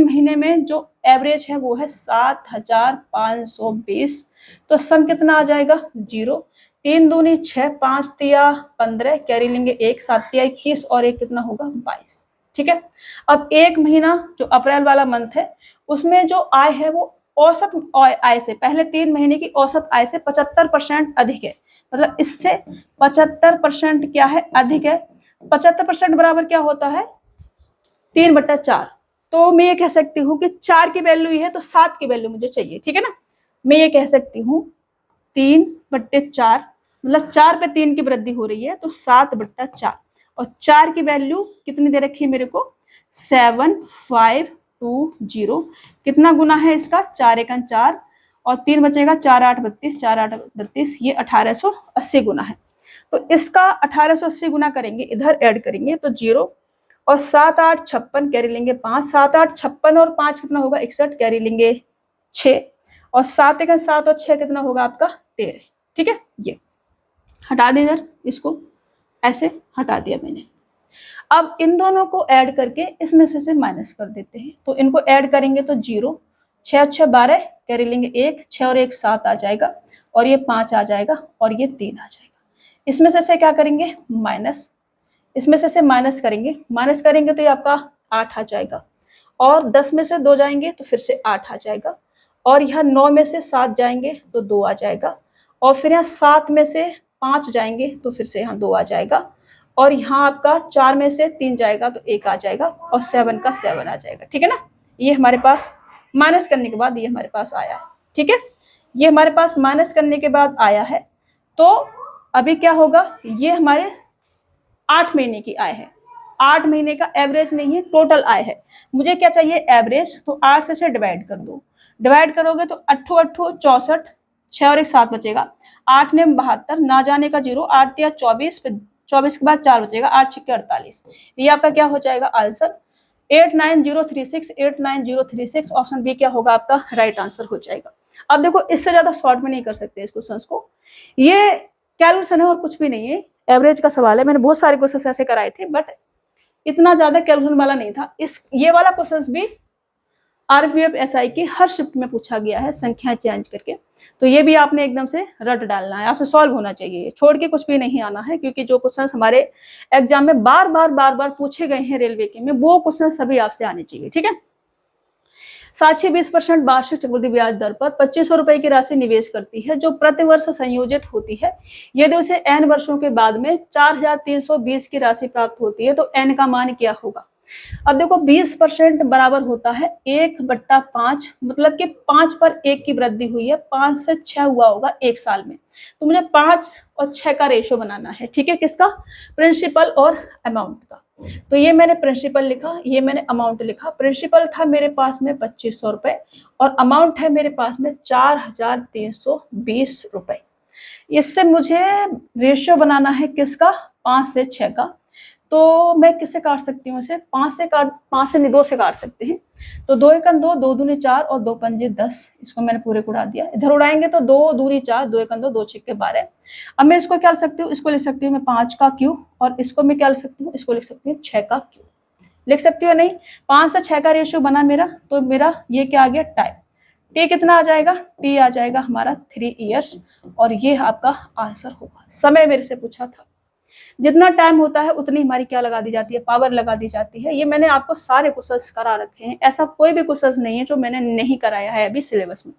महीने में जो एवरेज है वो है 7,520, तो सम कितना आ जाएगा 0, 3 दूनी 6, 5 तिया 15 कैरी लेंगे 1, 7 तिया 21 और 1 कितना होगा 22। ठीक है, अब एक महीना जो अप्रैल वाला मंथ है उसमें जो आय है वो औसत आय से, पहले 3 महीने की औसत आय से 75% अधिक है, मतलब इससे 75% क्या है अधिक है। 75% बराबर क्या होता है 3/4, तो मैं ये कह सकती हूँ कि 4 की वैल्यू है तो 7 की वैल्यू मुझे चाहिए। ठीक है ना, मैं ये कह सकती हूँ 3/4, मतलब 4 पे 3 की वृद्धि हो रही है तो 7/4, और 4 की वैल्यू कितनी दे रखी है मेरे को 7520, कितना गुना है इसका 4 एकन 4 और 3 बचेगा 4 8 32, 4 8 32, ये 1880 गुना है। तो इसका 1880 गुना करेंगे, इधर ऐड करेंगे तो 0 और 7 8 56 कैरी लेंगे 5, 7 8 56 और 5 कितना होगा 61 कैरी लेंगे 6, और 7 एकन 7 और 6 कितना होगा आपका 13। ठीक है, ये हटा दे इधर, इसको ऐसे हटा दिया मैंने। अब इन दोनों को ऐड करके इसमें से माइनस कर देते हैं, तो इनको ऐड करेंगे तो 0, 6 6 12 कैरी लेंगे 1, 6 और 1 7 आ जाएगा, और ये 5 आ जाएगा और ये 3 आ जाएगा। इसमें से क्या करेंगे, माइनस, इसमें से माइनस करेंगे तो ये आपका 8 आ जाएगा, और 10 में से 2 जाएंगे तो फिर से 8 आ जाएगा, और यहाँ 9 में से 7 जाएंगे तो 2 आ जाएगा, और फिर यहाँ 7 में से 5 जाएंगे तो फिर से यहाँ 2 आ जाएगा, और यहाँ आपका 4 में से 3 जाएगा तो 1 आ जाएगा, और 7 का 7 आ जाएगा। ठीक है ना, ये हमारे पास माइनस करने के बाद ये हमारे पास आया है। ठीक है, ये हमारे पास माइनस करने के बाद आया है। तो अभी क्या होगा, ये हमारे 8 महीने की आय है, 8 महीने का एवरेज नहीं है, टोटल आय है। मुझे क्या चाहिए, एवरेज। तो 8 से डिवाइड कर दो, डिवाइड करोगे तो 8 8 64, 6 और 1 7 बचेगा, 8 ने 72, ना जाने का 0, 8 या 24, 24 के बाद 4 बचेगा, 8 6 48। ये आपका क्या हो जाएगा आंसर, 89036, 89036। ऑप्शन बी क्या होगा आपका राइट आंसर हो जाएगा। अब देखो, इससे ज्यादा शॉर्ट में नहीं कर सकते इस क्वेश्चन को, ये कैलकुलेशन है और कुछ भी नहीं है, एवरेज का सवाल है। मैंने बहुत सारे क्वेश्चन ऐसे कराए थे, बट इतना ज्यादा कैलकुलेशन वाला नहीं था। ये वाला क्वेश्चन भी आरपीएफ एसआई की हर शिफ्ट में पूछा गया है, संख्या चेंज करके। तो ये भी आपने एकदम से रट डालना है, आपसे सॉल्व होना चाहिए, छोड़ के कुछ भी नहीं आना है, क्योंकि जो क्वेश्चन हमारे एग्जाम में बार बार पूछे गए हैं रेलवे के में, वो क्वेश्चन सभी आपसे आने चाहिए। ठीक है, साक्षी 20% वार्षिक चक्रवृद्धि ब्याज दर पर 2500 रुपए की राशि निवेश करती है, जो प्रतिवर्ष संयोजित होती है। यदि उसे n वर्षों के बाद में 4320 की राशि प्राप्त होती है तो n का मान क्या होगा। अब देखो, 20% बराबर होता है 1/5, मतलब कि 5 पर 1 की वृद्धि हुई है, 5 से 6 हुआ होगा एक साल में। तो मुझे 5 और 6 का रेशो बनाना है। ठीक है, किसका, प्रिंसिपल और अमाउंट का। तो ये मैंने प्रिंसिपल लिखा, ये मैंने अमाउंट लिखा। प्रिंसिपल था मेरे पास में 2500 रुपए, और अमाउंट है मेरे पास में 4320 रुपए। इससे मुझे रेशियो बनाना है किसका, 5 से 6 का। तो मैं किससे काट सकती हूँ इसे, 5 से 2 से काट सकते हैं। तो 2 एकम 2, 2 दूनी 4 और 2 पंजे 10। इसको मैंने पूरे को उड़ा दिया, इधर उड़ाएंगे तो 2 दूनी 4, 2 एकम 2, 2 छिक्के 12। अब मैं इसको क्या लिख सकती हूँ, इसको लिख सकती हूँ मैं 5 का क्यू, और इसको मैं क्या लिख सकती हूँ, इसको लिख सकती हूँ 6 का क्यू। लिख सकती हूँ नहीं, 5 से 6 का रेशियो बना मेरा, तो मेरा ये क्या आ गया, टाइम। टी कितना आ जाएगा, टी आ जाएगा हमारा 3 ईयर्स, और ये आपका आंसर होगा। समय मेरे से पूछा था, जितना टाइम होता है उतनी हमारी क्या लगा दी जाती है, पावर लगा दी जाती है। ये मैंने आपको सारे क्वेश्चंस करा रखे हैं, ऐसा कोई भी क्वेश्चन नहीं है जो मैंने नहीं कराया है अभी सिलेबस में।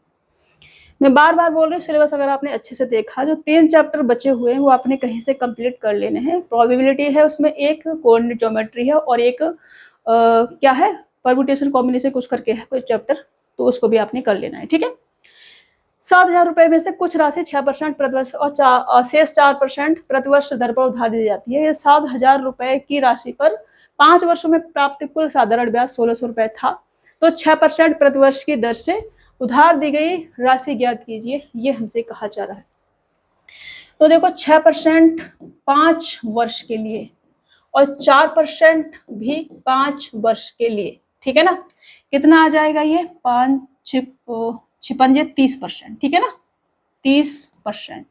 मैं बार बार बोल रही हूँ, सिलेबस अगर आपने अच्छे से देखा, जो 3 चैप्टर बचे हुए हैं वो आपने कहीं से कंप्लीट कर लेने हैं। प्रोबेबिलिटी है उसमें, एक कोऑर्डिनेट ज्योमेट्री है, और एक क्या है, परम्यूटेशन कॉम्बिनेशन कुछ करके है कोई चैप्टर, तो उसको भी आपने कर लेना है। ठीक है, 7,000 रुपए में से कुछ राशि 6% प्रतिवर्ष और शेष 4% प्रतिवर्ष दर पर उधार दी जाती है। ये 7,000 रुपए की राशि पर 5 वर्षों में प्राप्त कुल साधारण ब्याज 1600 रुपए था। तो 6% प्रतिवर्ष की दर से उधार दी गई राशि ज्ञात कीजिए, ये हमसे कहा जा रहा है। तो देखो, 6% 5 वर्ष के लिए, और 4% भी 5 वर्ष के लिए। ठीक है ना, कितना आ जाएगा ये, 5 56 30%। ठीक है ना, 30%,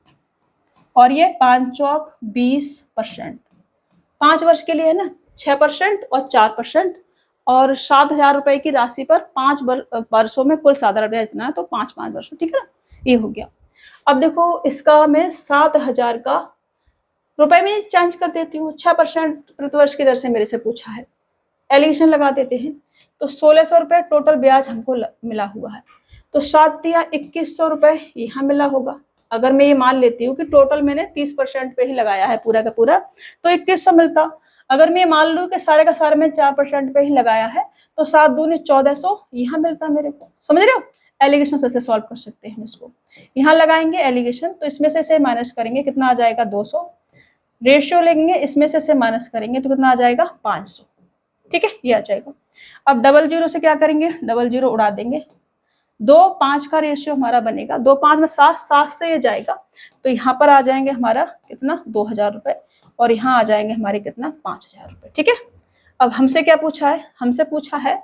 और ये 5 चौक 20%। 5 वर्ष के लिए है ना, 6% और 4%, और 7,000 रुपए की राशि पर 5 वर्षों में कुल साधारण ब्याज इतना है, तो 5 वर्षों। ठीक है ना, ये हो गया। अब देखो, इसका मैं 7,000 का रुपए में चेंज कर देती हूँ, 6% प्रतिवर्ष की दर से मेरे से पूछा है, एलिगेशन लगा देते हैं। तो 1600 रुपए टोटल ब्याज हमको मिला हुआ है, तो 7 या 2100 रुपए यहाँ मिला होगा। अगर मैं ये मान लेती हूँ कि टोटल मैंने 30% पे ही लगाया है पूरा का पूरा, तो 2100 मिलता। अगर मैं मान लूँ कि सारे का सारे में 4% पे ही लगाया है, तो 7 दूनी 1400 यहाँ मिलता मेरे को। समझ रहे हो, एलिगेशन से सॉल्व कर सकते हैं इसको। यहाँ लगाएंगे एलिगेशन, तो इसमें से माइनस करेंगे, कितना आ जाएगा 200। रेशियो लेंगे, इसमें से माइनस करेंगे तो कितना आ जाएगा 500। ठीक है, ये आ जाएगा। अब डबल जीरो से क्या करेंगे, डबल जीरो उड़ा देंगे, 2 5 का रेशियो हमारा बनेगा, 2 5 में 7, 7 से ये जाएगा, तो यहाँ पर आ जाएंगे हमारा कितना 2000 रुपए, और यहाँ आ जाएंगे हमारे कितना 5000 रुपए। ठीक है, अब हमसे क्या पूछा है, हमसे पूछा है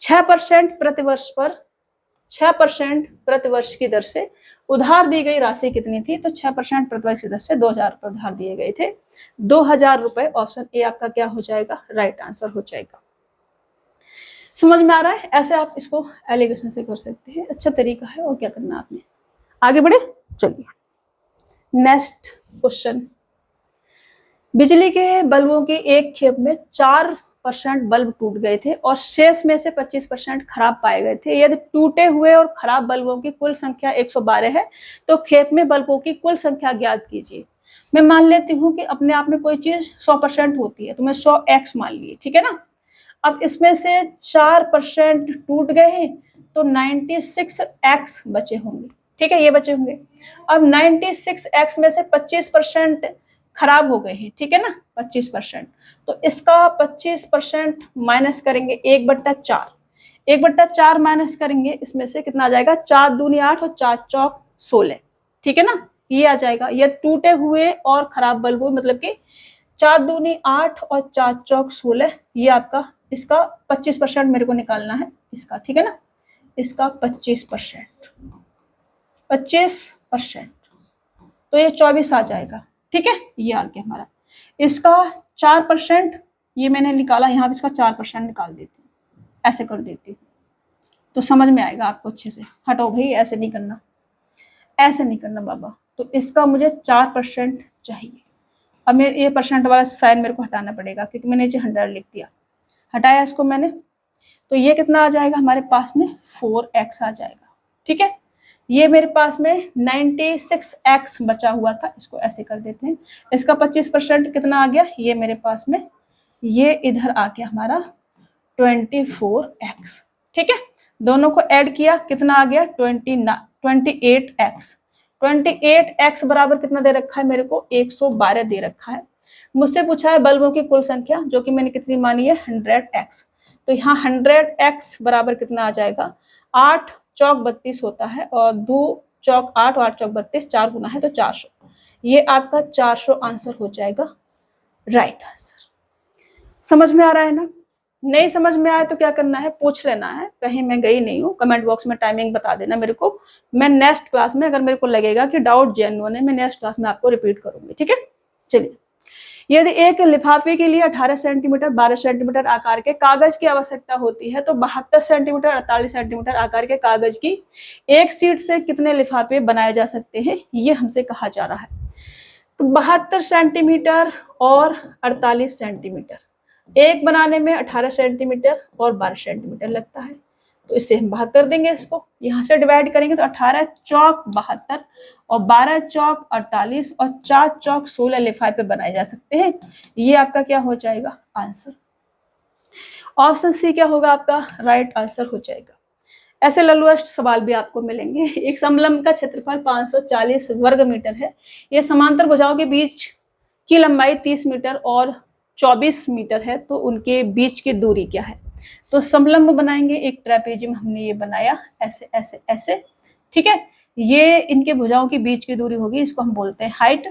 6% प्रतिवर्ष पर 6% प्रतिवर्ष की दर से उधार दी गई राशि कितनी थी। तो 6% प्रतिवर्ष की दर से 2000 रुपए उधार दिए गए थे, 2000 रुपए। ऑप्शन ए आपका क्या हो जाएगा, राइट आंसर हो जाएगा। समझ में आ रहा है, ऐसे आप इसको एलिगेशन से कर सकते हैं, अच्छा तरीका है। और क्या करना आपने, आगे बढ़े। चलिए नेक्स्ट क्वेश्चन, बिजली के बल्बों की एक खेप में 4% बल्ब टूट गए थे और शेष में से 25% खराब पाए गए थे। यदि टूटे हुए और खराब बल्बों की कुल संख्या 112 है तो खेप में बल्बों की कुल संख्या ज्ञात कीजिए। मैं मान लेती हूँ कि अपने आप में कोई चीज 100% होती है तो मैं 100x मान ली, ठीक है ना। अब इसमें से 4% टूट गए तो 96x बचे होंगे, ठीक है, ये बचे होंगे। अब 96x में से 25% खराब हो गए हैं, ठीक है ना, 25%। तो इसका 25% माइनस करेंगे 1/4, 1/4 माइनस करेंगे, इसमें से कितना आ जाएगा, 4 दूनी 8 और 4 चौक 16, ठीक है ना, ये आ जाएगा। ये टूटे हुए और खराब बल्ब मतलब कि 4 दूनी 8 और 4 चौक 16, ये आपका, इसका 25% मेरे को निकालना है इसका, ठीक है ना, इसका 25%, 25%, तो ये 24 आ जाएगा, ठीक है, ये आ गया हमारा। इसका 4% ये मैंने निकाला, यहाँ पे इसका 4% निकाल देती हूँ, ऐसे कर देती हूँ तो समझ में आएगा आपको अच्छे से। हटो भाई, ऐसे नहीं करना, ऐसे नहीं करना बाबा। तो इसका मुझे 4% चाहिए। अब मैं ये परसेंट वाला साइन मेरे को हटाना पड़ेगा क्योंकि मैंने नीचे 100 लिख दिया, हटाया इसको मैंने, तो ये कितना आ जाएगा हमारे पास में, 4x आ जाएगा, ठीक है। ये मेरे पास में 96x बचा हुआ था, इसको ऐसे कर देते हैं। इसका 25% कितना आ गया, ये मेरे पास में, ये इधर आ गया हमारा 24x, ठीक है। दोनों को ऐड किया, कितना आ गया, 28x। 28x बराबर कितना दे रखा है मेरे को, 112 दे रखा है। मुझसे पूछा है बल्बों की कुल संख्या, जो कि मैंने कितनी मानी है, 100x। तो यहाँ 100x बराबर कितना आ जाएगा, 8 चौक 32 होता है और 2 चौक 8 और 8 चौक 32, 4 गुना है तो 400। ये आपका 400 आंसर हो जाएगा, राइट आंसर। समझ में आ रहा है ना। नहीं समझ में आया तो क्या करना है, पूछ लेना है, कहीं मैं गई नहीं हूँ, कमेंट बॉक्स में टाइमिंग बता देना मेरे को। मैं नेक्स्ट क्लास में अगर मेरे को लगेगा कि डाउट जेन्युइन है, मैं नेक्स्ट क्लास में आपको रिपीट करूंगी, ठीक है। चलिए, यदि एक लिफाफे के लिए 18 सेंटीमीटर 12 सेंटीमीटर आकार के कागज की आवश्यकता होती है तो 72 सेंटीमीटर 48 सेंटीमीटर आकार के कागज की एक शीट से कितने लिफाफे बनाए जा सकते हैं, ये हमसे कहा जा रहा है। तो 72 सेंटीमीटर और 48 सेंटीमीटर, एक बनाने में 18 सेंटीमीटर और 12 सेंटीमीटर लगता है, तो इससे हम भाग कर देंगे, इसको यहाँ से डिवाइड करेंगे तो 18 चौक 72 और 12 चौक 48 और 4 चौक 16 लिफाफे बनाए जा सकते हैं। ये आपका क्या हो जाएगा, आंसर। ऑप्शन सी क्या होगा आपका, राइट आंसर हो जाएगा। ऐसे लल्लुअष्ट सवाल भी आपको मिलेंगे। एक समलंब का क्षेत्रफल 540 वर्ग मीटर है। ये समांतर भुजाओं के बीच की लंबाई 30 मीटर और 24 मीटर है, तो उनके बीच की दूरी क्या है। तो समलंब बनाएंगे, एक ट्रेपेजियम हमने ये बनाया, ऐसे ऐसे ऐसे, ठीक है। ये इनके भुजाओं के बीच की दूरी होगी, इसको हम बोलते हैं हाइट।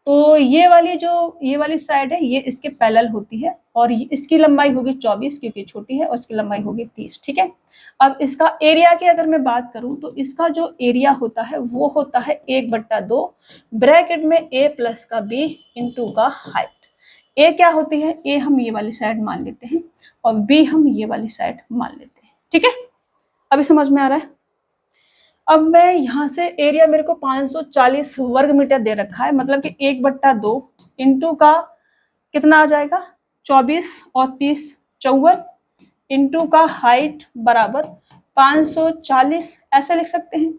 तो ये वाली साइड है, ये इसके पैरेलल होती है और इसकी लंबाई होगी 24 क्योंकि छोटी है और इसकी लंबाई होगी 30, ठीक है। अब इसका एरिया की अगर मैं बात करूं तो इसका जो एरिया होता है वो होता है 1/2 ब्रैकेट में a प्लस का b इंटू का हाइट। ए क्या होती है, ए हम ये वाली साइड मान लेते हैं और बी हम ये वाली साइड मान लेते हैं, ठीक है। अभी समझ में आ रहा है। अब मैं यहाँ से एरिया मेरे को 540 वर्ग मीटर दे रखा है, मतलब कि 1/2 इंटू का कितना आ जाएगा, 24 और 30 54 इंटू का हाइट बराबर 540, ऐसे लिख सकते हैं।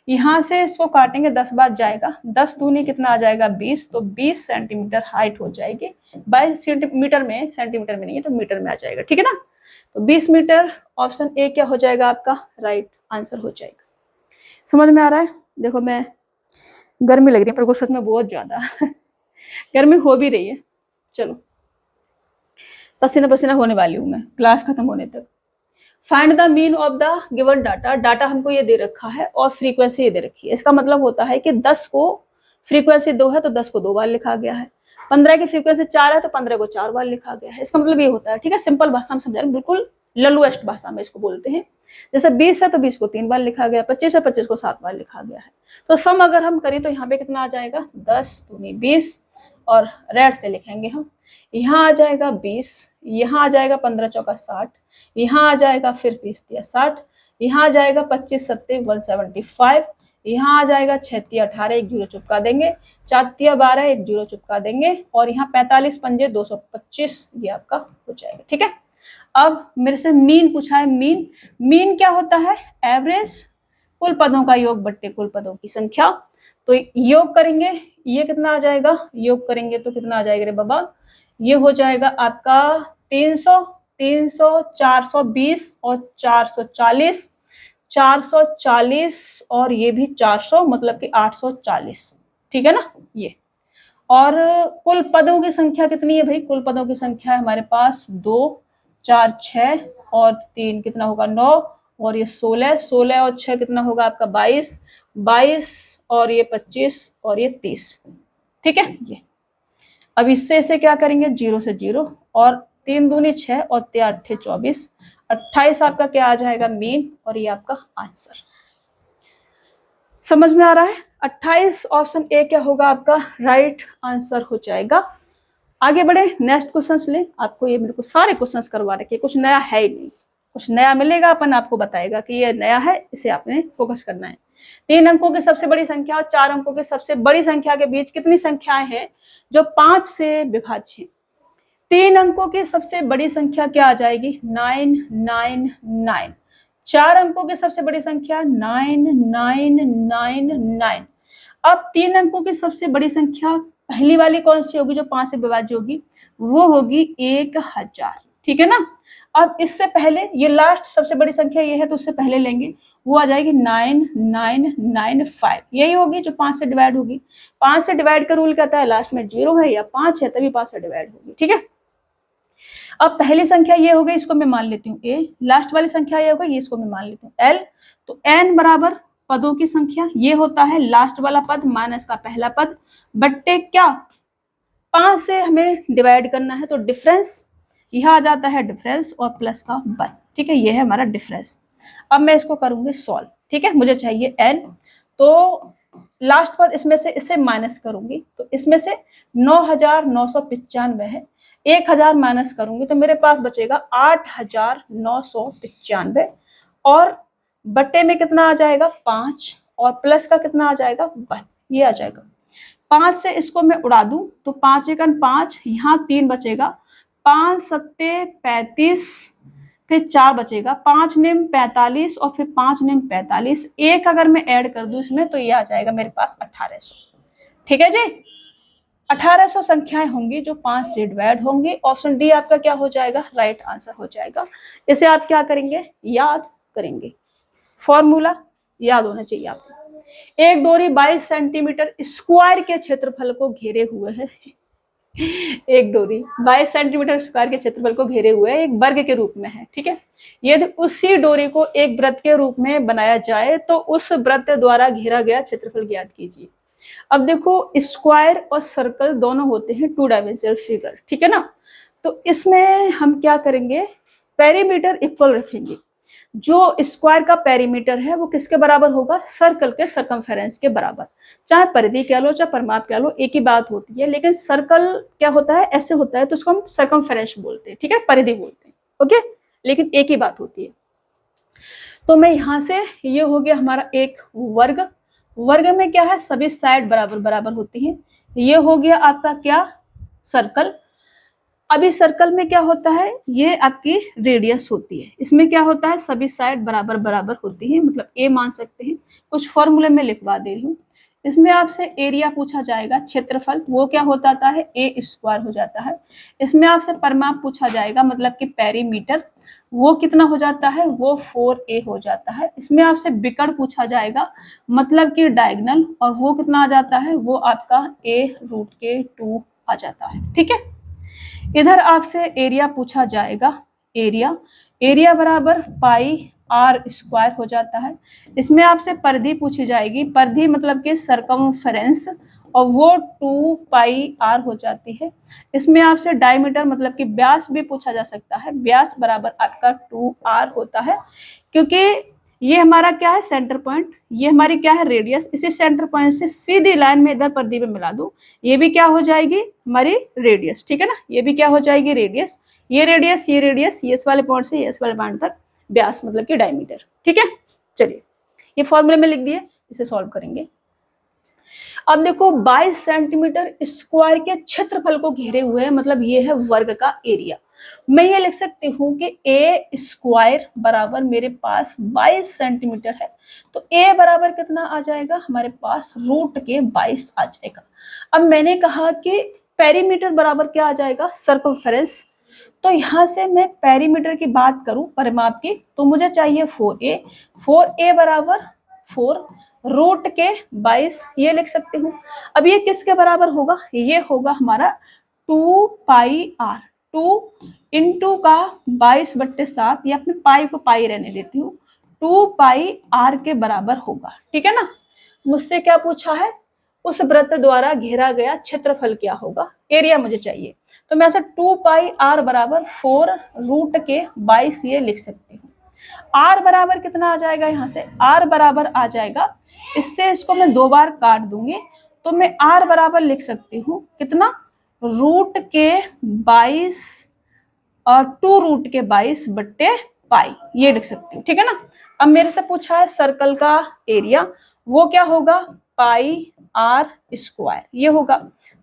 यहाँ से इसको काटेंगे 10 बार जाएगा, 10 दूनी कितना आ जाएगा 20, तो 20 सेंटीमीटर हाइट हो जाएगी। बाय सेंटीमीटर में, सेंटीमीटर में नहीं है तो मीटर में आ जाएगा, ठीक है ना। तो 20 मीटर, ऑप्शन ए क्या हो जाएगा आपका, राइट आंसर हो जाएगा। समझ में आ रहा है। देखो मैं, गर्मी लग रही है पर सच में बहुत ज्यादा गर्मी हो भी रही है। चलो, पसीना पसीना होने वाली हूँ मैं क्लास खत्म होने तक। Find the mean of the given data, data हमको ये दे रखा है और फ्रीक्वेंसी ये दे रखी है। इसका मतलब होता है कि 10 को फ्रीक्वेंसी 2 है तो 10 को 2 बार लिखा गया है, 15 की फ्रीक्वेंसी 4 है तो 15 को 4 बार लिखा गया है। इसका मतलब ये होता है, ठीक है, सिंपल भाषा में समझा रहे, बिल्कुल लल्लुएस्ट भाषा में इसको बोलते हैं। जैसे 20 है तो 20 को 3 बार लिखा गया, 25 है 25 को 7 बार लिखा गया है। तो सम अगर हम करें तो यहाँ पे कितना आ जाएगा, 10 दूनी 20 और रेड से लिखेंगे हम, यहाँ आ जाएगा 20, यहाँ आ जाएगा 15 चौका 60, यहाँ आ जाएगा फिर 20 दिया 60, यहाँ आ जाएगा 25 सत्ते 175, यहाँ आ जाएगा 6 18, एक जीरो चिपका देंगे, 4 12, एक जीरो चिपका देंगे, और यहाँ 45 पंजे 225, ये आपका हो जाएगा। ठीक है, अब मेरे से मीन पूछा है। मीन, मीन क्या होता है? एवरेज कुल पदों का योग बट्टे कुल पदों की संख्या। तो योग करेंगे, ये कितना आ जाएगा? योग करेंगे तो कितना आ जाएगा रे बाबा? ये हो जाएगा आपका 300, 300, 420 और 440, 440 और ये भी 400, मतलब कि 840। ठीक है ना ये। और कुल पदों की संख्या कितनी है भाई? कुल पदों की संख्या है हमारे पास 2 4 6 और 3 कितना होगा? 9, और ये 16, 16 और 6 कितना होगा आपका? 22, 22 और ये 25 और ये 30। ठीक है ये। अब इससे इसे क्या करेंगे? 0 से 0, और 3 दूनी 6 और 3 8 24, 28 आपका क्या आ जाएगा? मीन, और ये आपका आंसर। समझ में आ रहा है? 28 ऑप्शन ए क्या होगा आपका? राइट आंसर हो जाएगा। आगे बढ़े, नेक्स्ट क्वेश्चन लें। आपको ये बिल्कुल सारे क्वेश्चंस करवा रखे, कुछ नया है ही नहीं। कुछ नया मिलेगा अपन आपको बताएगा कि ये नया है, इसे आपने फोकस करना है। 3 अंकों की सबसे बड़ी संख्या और 4 अंकों की सबसे बड़ी संख्या के बीच कितनी संख्याएं हैं जो 5 से विभाज्य हैं? 3 अंकों की सबसे बड़ी संख्या क्या आ जाएगी? 9 9 9। 4 अंकों की सबसे बड़ी संख्या 9 9 9 9। अब 3 अंकों की सबसे बड़ी संख्या पहली वाली कौन सी होगी जो 5 से विभाज्य होगी? वो होगी 1000। ठीक है ना। अब इससे पहले ये लास्ट सबसे बड़ी संख्या ये है, तो उससे पहले लेंगे, वो आ जाएगी 9995। यही होगी जो 5 से डिवाइड होगी। 5 से डिवाइड का रूल कहता है लास्ट में 0 है या 5 है तभी 5 से डिवाइड होगी। ठीक है। अब पहली संख्या ये हो गई, इसको मैं मान लेती हूँ ए। लास्ट वाली संख्या ये हो गई, ये इसको मैं मान लेती हूँ एल। तो एन बराबर पदों की संख्या, ये होता है लास्ट वाला पद माइनस का पहला पद बट्टे क्या? 5 से हमें डिवाइड करना है, तो डिफरेंस यह आ जाता है डिफरेंस और प्लस का 1। ठीक है, ये है हमारा डिफरेंस। अब मैं इसको करूंगी सॉल्व। ठीक है, मुझे चाहिए एन, तो लास्ट पद इसमें से इसे माइनस करूंगी, तो इसमें से 9995 है, 1000 माइनस करूंगी तो मेरे पास बचेगा 8995, और बट्टे में कितना आ जाएगा? 5, और प्लस का कितना आ जाएगा? 1। ये आ जाएगा। 5 से इसको मैं उड़ा दूं तो 5 एकन 5, यहाँ 3 बचेगा, 5 सत्ते 35, फिर 4 बचेगा, 5 नेम 45 और फिर 5 नेम 45। एक अगर मैं ऐड कर दूं इसमें तो ये आ जाएगा मेरे पास 1800। ठीक है जी, 1800 संख्याएं होंगी जो 5 से डिवाइड होंगी। ऑप्शन डी आपका क्या हो जाएगा? राइट आंसर हो जाएगा। इसे आप क्या करेंगे? याद करेंगे। फॉर्मूला याद होना चाहिए आपको। एक डोरी 22 सेंटीमीटर स्क्वायर के क्षेत्रफल को घेरे हुए है। एक डोरी 22 सेंटीमीटर स्क्वायर के क्षेत्रफल को घेरे हुए है, एक वर्ग के रूप में है। ठीक है, यदि उसी डोरी को एक वृत्त के रूप में बनाया जाए तो उस वृत्त द्वारा घेरा गया क्षेत्रफल ज्ञात कीजिए। अब देखो, स्क्वायर और सर्कल दोनों होते हैं 2 डायमेंशनल फिगर। ठीक है ना। तो इसमें हम क्या करेंगे? पेरीमीटर इक्वल रखेंगे। जो स्क्वायर का पेरीमीटर है वो किसके बराबर होगा? सर्कल के सर्कमफेरेंस के बराबर। चाहे परिधि कह लो चाहे परिमाप कह लो, एक ही बात होती है। लेकिन सर्कल क्या होता है? ऐसे होता है तो उसको हम सर्कमफेरेंस बोलते हैं। ठीक है, परिधि बोलते हैं। ओके, लेकिन एक ही बात होती है। तो मैं यहां से, ये हो गया हमारा एक वर्ग। वर्ग में क्या है? सभी साइड बराबर बराबर होती है। ये हो गया आपका क्या? सर्कल। अभी सर्कल में क्या होता है? ये आपकी रेडियस होती है। इसमें क्या होता है? सभी साइड बराबर बराबर होती है, मतलब ए मान सकते हैं। कुछ फॉर्मूले में लिखवा दे रही हूँ। इसमें आपसे एरिया पूछा जाएगा, क्षेत्रफल, वो क्या हो जाता है? ए स्क्वायर हो जाता है। इसमें आपसे परिमाप पूछा जाएगा, मतलब कि पेरीमीटर, वो कितना हो जाता है? वो 4a हो जाता है। इसमें आपसे विकर्ण पूछा जाएगा, मतलब कि डायगोनल, और वो कितना आ जाता है? वो आपका a√2 आ जाता है। ठीक है, इधर आपसे एरिया पूछा जाएगा। एरिया बराबर पाई आर स्क्वायर हो जाता है। इसमें आपसे परिधि पूछी जाएगी, परिधि मतलब कि सर्कमफेरेंस, और वो 2 पाई आर हो जाती है। इसमें आपसे डायमीटर मतलब कि व्यास भी पूछा जा सकता है। व्यास बराबर आपका 2r होता है, क्योंकि ये हमारा क्या है? Centre point. ये हमारी क्या है? रेडियस। इसी सेंटर पॉइंट से सीधी लाइन में इधर परिधि में मिला दूं, ये भी क्या हो जाएगी? हमारी रेडियस। ठीक है ना, ये भी क्या हो जाएगी? रेडियस। ये रेडियस, ये रेडियस, ये इस वाले पॉइंट से इस वाले पॉइंट तक व्यास मतलब कि डायमीटर। ठीक है, चलिए ये फॉर्मूले में लिख दिए। इसे सॉल्व करेंगे। अब देखो 22 सेंटीमीटर स्क्वायर के क्षेत्रफल को घेरे हुए है, मतलब ये है वर्ग का एरिया। मैं ये लिख सकती हूँ कि ए स्क्वायर बराबर मेरे पास 22 सेंटीमीटर है, तो ए बराबर कितना आ जाएगा हमारे पास रूट के 22 आ जाएगा। अब मैंने कहा कि पेरीमीटर बराबर क्या आ जाएगा, सर्कमफेरेंस। तो यहाँ से मैं पेरीमीटर की बात करूं, परिमाप की, तो मुझे चाहिए 4a। 4a बराबर 4 रूट के 22, ये लिख सकती हूँ। अब ये किसके बराबर होगा, ये होगा हमारा 2 पाई आर। 2 इंटू का 22/7, या अपने पाई को पाई रहने देती हूँ, 2 पाई आर के बराबर होगा। ठीक है ना। मुझसे क्या पूछा है, उस वृत्त द्वारा घेरा गया क्षेत्रफल क्या होगा, एरिया मुझे चाहिए। तो मैं ऐसा 2 पाई आर बराबर 4 रूट के 22 ये लिख सकती हूँ। आर बराबर कितना आ जाएगा, यहाँ से आर बराबर आ जाएगा, इससे इसको मैं 2 बार काट दूंगी, तो मैं आर बराबर लिख सकती हूँ कितना, रूट के 22 और 2 रूट के 22 बट्टे पाई, ये लिख सकती हूँ। ठीक है ना। अब मेरे से पूछा है सर्कल का एरिया, वो क्या होगा, पाई आर स्क्वायर, ये होगा।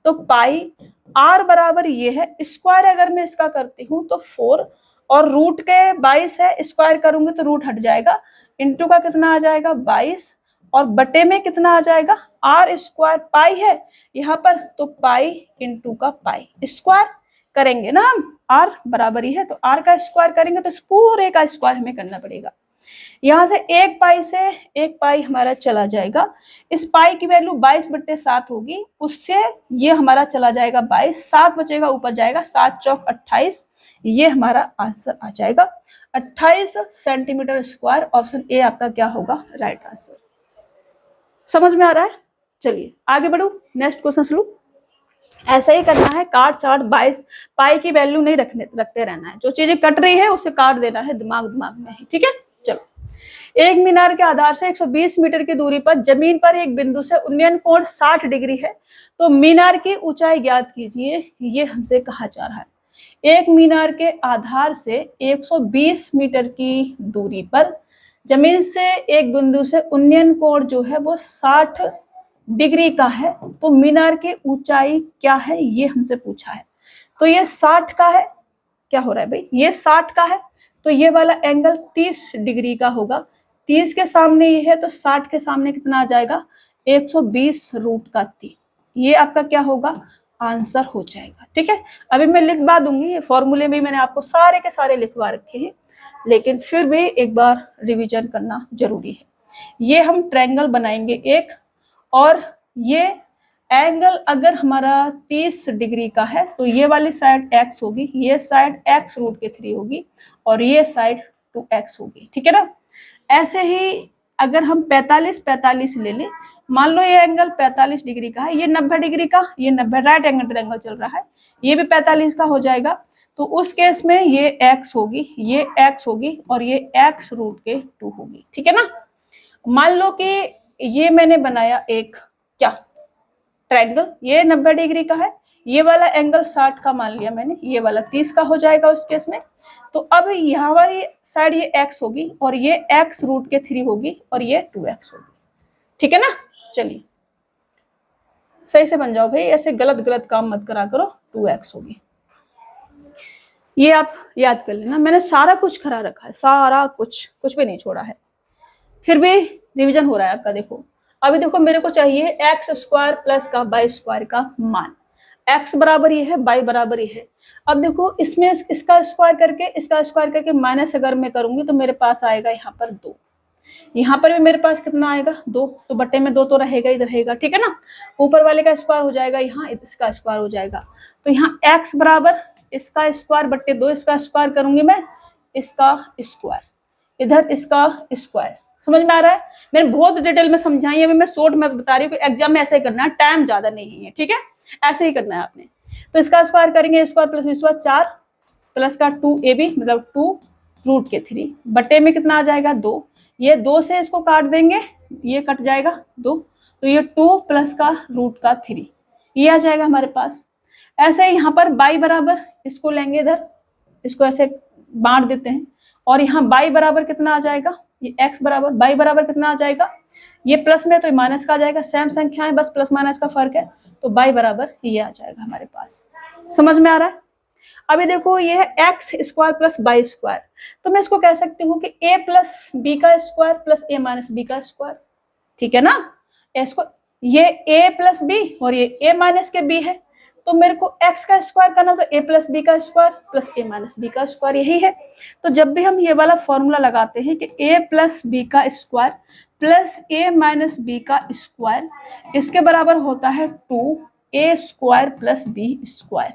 तो पाई आर बराबर ये है, स्क्वायर अगर मैं इसका करती हूँ तो 4, और रूट के 22 है, स्क्वायर करूंगी तो रूट हट जाएगा, इंटू का कितना आ जाएगा 22, और बटे में कितना आ जाएगा, आर स्क्वायर पाई है यहाँ पर, तो पाई इंटू का पाई स्क्वायर करेंगे ना हम, आर बराबर ही है, तो आर का स्क्वायर करेंगे तो इस पूरे का स्क्वायर हमें करना पड़ेगा। यहाँ से 1 पाई से 1 पाई हमारा चला जाएगा, इस पाई की वैल्यू 22/7 होगी, उससे ये हमारा चला जाएगा 22, 7 बचेगा, ऊपर जाएगा, 7 चौक 28, ये हमारा आंसर आ जाएगा 28 सेंटीमीटर स्क्वायर। ऑप्शन ए आपका क्या होगा, राइट आंसर। समझ में आ रहा है। चलिए आगे बढ़ो, नेक्स्ट क्वेश्चन शुरू। ऐसा ही करना है, काट चाट 22 पाई की वैल्यू नहीं रखते रहना है, जो चीजें कट रही है उसे काट देना है दिमाग में ही। ठीक है। चलो, एक मीनार के आधार से 120 मीटर की दूरी पर जमीन पर एक बिंदु से उन्नयन कोण 60 डिग्री है, तो मीनार की ऊंचाई ज्ञात कीजिए, ये हमसे कहा जा रहा है। एक मीनार के आधार से 120 मीटर की दूरी पर जमीन से एक बिंदु से उन्नयन कोण जो है वो 60 डिग्री का है, तो मीनार की ऊंचाई क्या है, ये हमसे पूछा है। तो ये 60 का है, क्या हो रहा है भाई, ये 60 का है, तो ये वाला एंगल 30 डिग्री का होगा। 30 के सामने ये है, तो 60 के सामने कितना आ जाएगा, 120 रूट का 3, ये आपका क्या होगा, आंसर हो जाएगा। ठीक है। अभी मैं लिखवा दूंगी, ये फॉर्मूले में मैंने आपको सारे के सारे लिखवा रखे हैं, लेकिन फिर भी एक बार रिवीजन करना जरूरी है। ये हम ट्रायंगल बनाएंगे एक, और ये एंगल अगर हमारा 30 डिग्री का है, तो ये वाली साइड x होगी, ये साइड x रूट के 3 होगी, और ये साइड 2x होगी। ठीक है ना। ऐसे ही अगर हम 45 ले लें, मान लो ये एंगल 45 डिग्री का है, ये 90 डिग्री का, ये 90 राइट एंगल ट्रायंगल चल रहा है, ये भी 45 का हो जाएगा, तो उस केस में ये x होगी, ये x होगी, और ये x रूट के 2 होगी। ठीक है ना। मान लो कि ये मैंने बनाया एक क्या ट्रायंगल, ये 90 डिग्री का है, ये वाला एंगल 60 का मान लिया मैंने, ये वाला 30 का हो जाएगा उस केस में। तो अब यहाँ वाली साइड ये x होगी, और ये x रूट के 3 होगी, और ये 2x होगी। ठीक है ना। चलिए सही से बन जाओ भाई, ऐसे गलत गलत काम मत करा करो। 2x होगी, ये आप याद कर लेना, मैंने सारा कुछ खरा रखा है, सारा कुछ भी नहीं छोड़ा है, फिर भी रिवीजन हो रहा है आपका। देखो अभी देखो, मेरे को चाहिए एक्स स्क्वायर प्लस का वाई स्क्वायर का मान, एक्स बराबर ये है, वाई बराबर ये है। अब देखो इसमें इसका स्क्वायर करके माइनस अगर मैं करूंगी तो मेरे पास आएगा यहाँ पर 2, यहाँ पर भी मेरे पास कितना आएगा 2, तो बटे में 2 तो रहेगा, इधर रहेगा। ठीक है ना। ऊपर वाले का स्क्वायर हो जाएगा, यहाँ इसका स्क्वायर हो जाएगा, तो यहाँ एक्स बराबर इसका स्क्वायर बट्टे 2, इसका स्क्वायर करूंगी मैं, इसका स्क्वायर, इधर इसका स्क्वायर। समझ में आ रहा है। मैंने बहुत डिटेल में समझाई है, अभी मैं शॉर्ट में बता रही हूँ कि एग्जाम में ऐसे ही करना है, टाइम ज्यादा नहीं है। ठीक है, ऐसे ही करना है आपने। तो इसका स्क्वायर करेंगे, square plus B square 4 plus का 2ab मतलब 2 रूट के 3 बटे में कितना आ जाएगा 2, ये 2 से इसको काट देंगे, ये कट जाएगा 2, तो ये 2 प्लस का रूट का 3 ये आ जाएगा हमारे पास। ऐसे यहाँ पर बाई बराबर इसको लेंगे, इधर इसको ऐसे बांट देते हैं, और यहाँ बाई बराबर कितना आ जाएगा, ये x बराबर, y बराबर कितना आ जाएगा, ये प्लस में तो ये माइनस का आ जाएगा, सेम संख्या है बस प्लस माइनस का फर्क है, तो y बराबर ये आ जाएगा हमारे पास। समझ में आ रहा है? अभी देखो ये है x square plus y square, तो मैं इसको कह सकती हूँ कि a प्लस बी का square plus a minus B का स्क्वायर, ठीक है ना। इसको ये a प्लस बी और ये a माइनस के b है, तो मेरे को x का स्क्वायर करना तो a प्लस बी का square plus a minus B का स्क्वायर, यही है। तो जब भी हम ये वाला फॉर्मूला लगाते हैं कि a प्लस बी का square plus a minus B का स्क्वायर, इसके बराबर होता है 2a square plus b square.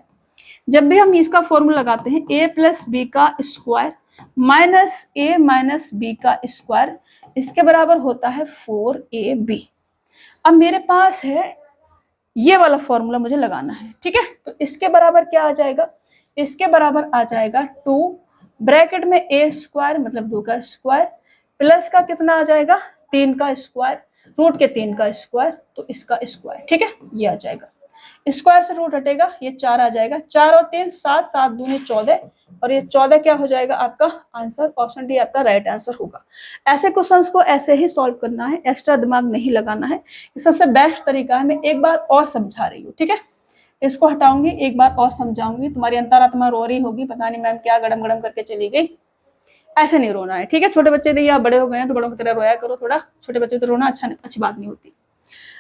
जब भी हम इसका फॉर्मूला लगाते हैं a प्लस बी का square minus a minus B का स्क्वायर, इसके बराबर होता है 4ab। अब मेरे पास है ये वाला फॉर्मूला मुझे लगाना है, ठीक है। तो इसके बराबर क्या आ जाएगा, इसके बराबर आ जाएगा 2 ब्रैकेट में a स्क्वायर मतलब 2 का स्क्वायर प्लस का कितना आ जाएगा 3 का स्क्वायर, रूट के 3 का स्क्वायर, तो इसका स्क्वायर, ठीक है, ये आ जाएगा। स्क्वायर से रूट हटेगा, ये 4 आ जाएगा, 4 और 3 7, 7 दूनी 14, और ये 14 क्या हो जाएगा आपका आंसर, ऑप्शन डी आपका राइट आंसर होगा। ऐसे क्वेश्चंस को ऐसे ही सॉल्व करना है, एक्स्ट्रा दिमाग नहीं लगाना है, ये सबसे बेस्ट तरीका है। मैं एक बार और समझा रही हूँ, ठीक है, इसको हटाऊंगी, एक बार और समझाऊंगी, तुम्हारी अंतरात्मा रो रही होगी, पता नहीं मैम क्या गड़म गड़म करके चली गई। ऐसे नहीं रोना है, ठीक है। छोटे बच्चे नहीं, आप बड़े हो गए हैं तो बड़ों की तरह रोया करो थोड़ा, छोटे बच्चे तो रोना अच्छी बात नहीं होती।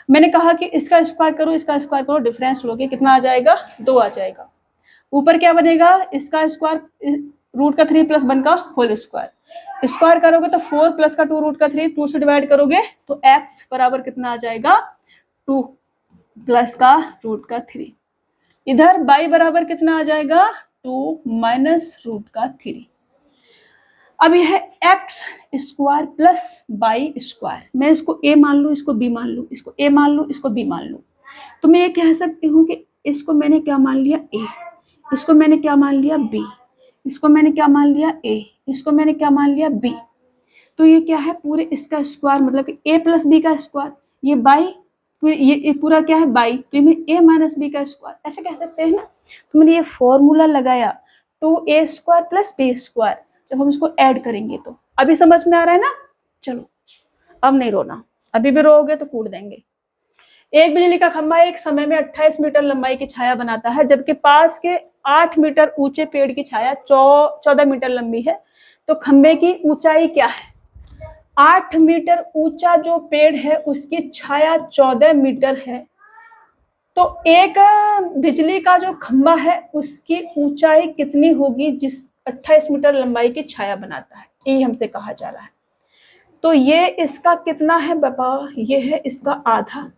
मैंने कहा कि इसका स्क्वायर करो, इसका स्क्वायर करो, डिफरेंस लोगे कितना आ जाएगा 2 आ जाएगा। ऊपर क्या बनेगा, इसका स्क्वायर रूट का 3 प्लस 1 का होल स्क्वायर, स्क्वायर करोगे तो 4 प्लस का 2 रूट का 3, 2 से डिवाइड करोगे तो x बराबर कितना आ जाएगा 2 प्लस का रूट का 3। इधर y बराबर कितना आ जाएगा 2 माइनस रूट का 3। अब यह है x square plus y square, मैं इसको a मान लूँ, इसको b मान लूँ, इसको a मान लूँ, इसको b मान लूँ, तो मैं ये कह सकती हूँ कि इसको मैंने क्या मान लिया a, इसको मैंने क्या मान लिया b, इसको मैंने क्या मान लिया a, इसको मैंने क्या मान लिया b। तो ये क्या है पूरे इसका स्क्वायर मतलब कि a प्लस बी का स्क्वायर, ये बाई ये पूरा क्या है बाई, तो मैं a माइनस बी का स्क्वायर ऐसे कह सकते हैं ना। तो मैंने ये फॉर्मूला लगाया 2a square plus b square, जब हम इसको ऐड करेंगे तो अभी समझ में आ रहा है ना। चलो अब नहीं रोना, अभी भी रोओगे तो कूट देंगे। एक बिजली का खंभा एक समय में 28 मीटर लंबाई की छाया बनाता है, जबकि पास के 8 मीटर ऊंचे पेड़ की छाया 14 मीटर लंबी है, तो खंभे की ऊंचाई क्या है। 8 मीटर ऊंचा जो पेड़ है उसकी छाया 14 मीटर है, तो एक बिजली का जो खंभा है उसकी ऊंचाई कितनी होगी जिस 28 मीटर लंबाई की छाया बनाता है, ये हमसे कहा जा रहा है। तो ये इसका कितना है बाबा, ये है इसका आधा,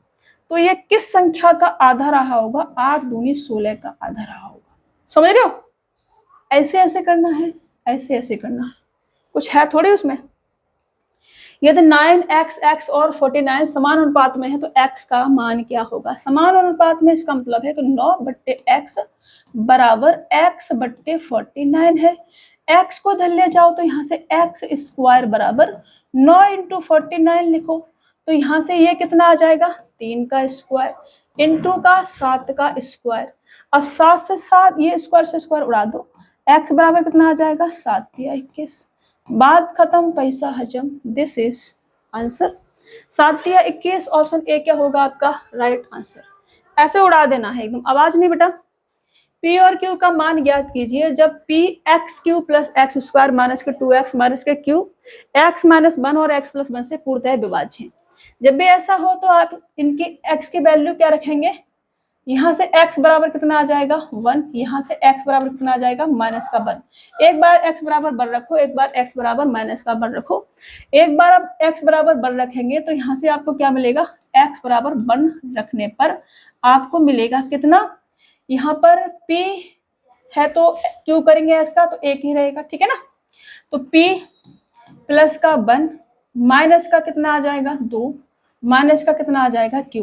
तो ये किस संख्या का आधा रहा होगा, 8 दूनी 16 का आधा रहा होगा। समझ रहे हो, ऐसे ऐसे करना है, ऐसे ऐसे करना है, कुछ है थोड़ी उसमें। यदि 9x और 49 समान अनुपात में है तो x का मान क्या होगा। समान अनुपात में इसका मतलब है कि 9/x बराबर x/49 है। x को धर ले जाओ तो यहाँ से x स्क्वायर बराबर 9 × 49 लिखो, तो यहाँ से ये कितना आ जाएगा 3 का स्क्वायर इंटू का 7 का स्क्वायर। अब 7 से 7 ये स्क्वायर से स्क्वायर उड़ा दो, x बराबर कितना आ जाएगा 7 या 21। बात खत्म, पैसा हजम, दिस इज आंसर। 7 या 21, ऑप्शन ए क्या होगा आपका राइट आंसर। ऐसे उड़ा देना है एकदम, आवाज नहीं बेटा। P और Q का मान ज्ञात कीजिए जब P x³ plus x square minus के 2x माइनस के q x माइनस 1 और x प्लस 1 से पूर्णतः विभाज्य है। जब भी ऐसा हो तो आप इनकी x की वैल्यू क्या रखेंगे, यहाँ से x बराबर कितना आ जाएगा 1, यहाँ से x बराबर कितना आ जाएगा माइनस का 1। एक बार x बराबर 1 रखो, एक बार x बराबर माइनस का 1 रखो। एक बार आप x बराबर 1 रखेंगे तो यहाँ से आपको क्या मिलेगा, x बराबर 1 रखने पर आपको मिलेगा कितना, यहाँ पर p है तो q करेंगे x का तो एक ही रहेगा, ठीक है ना। तो p प्लस का 1 माइनस का कितना आ जाएगा 2 माइनस का कितना आ जाएगा q,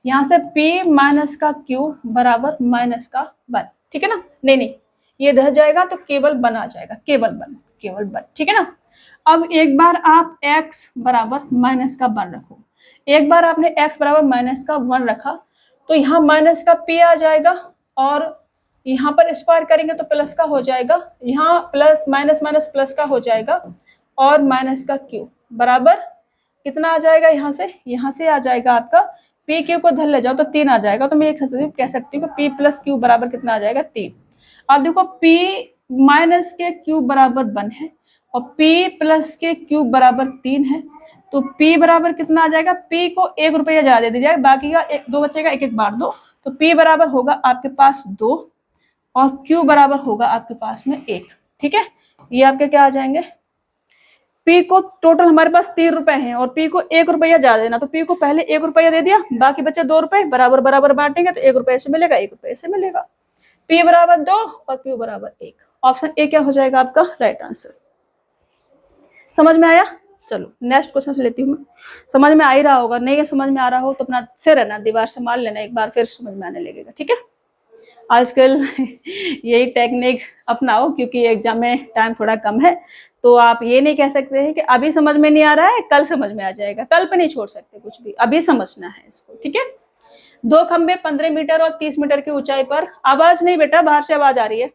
यहाँ से p माइनस का q बराबर माइनस का 1, ठीक है ना। नहीं ये रह जाएगा तो केवल 1 आ जाएगा, केवल 1, ठीक है ना। अब एक बार आप x बराबर माइनस का 1 रखो, एक बार आपने x बराबर माइनस का 1 रखा तो यहाँ माइनस का p आ जाएगा और यहाँ पर स्क्वायर करेंगे तो प्लस का हो जाएगा, यहाँ प्लस माइनस माइनस प्लस का हो जाएगा और माइनस का q बराबर कितना आ जाएगा, यहाँ से आ जाएगा आपका पी क्यू को धर ले जाओ तो 3 आ जाएगा, तो मैं ये कह सकती हूँ पी प्लस क्यू बराबर कितना आ जाएगा 3। अब देखो पी माइनस के क्यूब बराबर 1 है और पी प्लस के क्यूब बराबर 3 है, तो पी बराबर कितना आ जाएगा, पी को 1 रुपया ज्यादा दे दिया, बाकी का 2 बचेगा, 1 बांट दो, तो पी बराबर होगा आपके पास 2 और क्यू बराबर होगा आपके पास में 1। ठीक है, ये आपके क्या आ जाएंगे, पी को टोटल हमारे पास 3 रुपए हैं और पी को 1 रुपया ज्यादा देना, तो पी को पहले 1 रुपया दे दिया, बाकी बचे 2 रुपए, बराबर बराबर बांटेंगे तो 1 रुपये से मिलेगा, 1 रुपये से मिलेगा। पी बराबर 2 और क्यू बराबर 1। ऑप्शन ए क्या हो जाएगा आपका राइट आंसर। समझ में आया? चलो नेक्स्ट क्वेश्चन से लेती हूँ मैं। समझ में आ ही रहा होगा, नहीं समझ में आ रहा हो तो अपना से रहना, दीवार से मार लेना एक बार, फिर समझ में आने लगेगा। ठीक है, आजकल यही टेक्निक अपनाओ क्योंकि एग्जाम में टाइम थोड़ा कम है, तो आप ये नहीं कह सकते हैं कि अभी समझ में नहीं आ रहा है कल समझ में आ जाएगा, कल पे नहीं छोड़ सकते कुछ भी, अभी समझना है इसको। ठीक है, 2 खंबे 15 मीटर और 30 मीटर की ऊंचाई पर, आवाज नहीं बेटा, बाहर से आवाज आ रही है।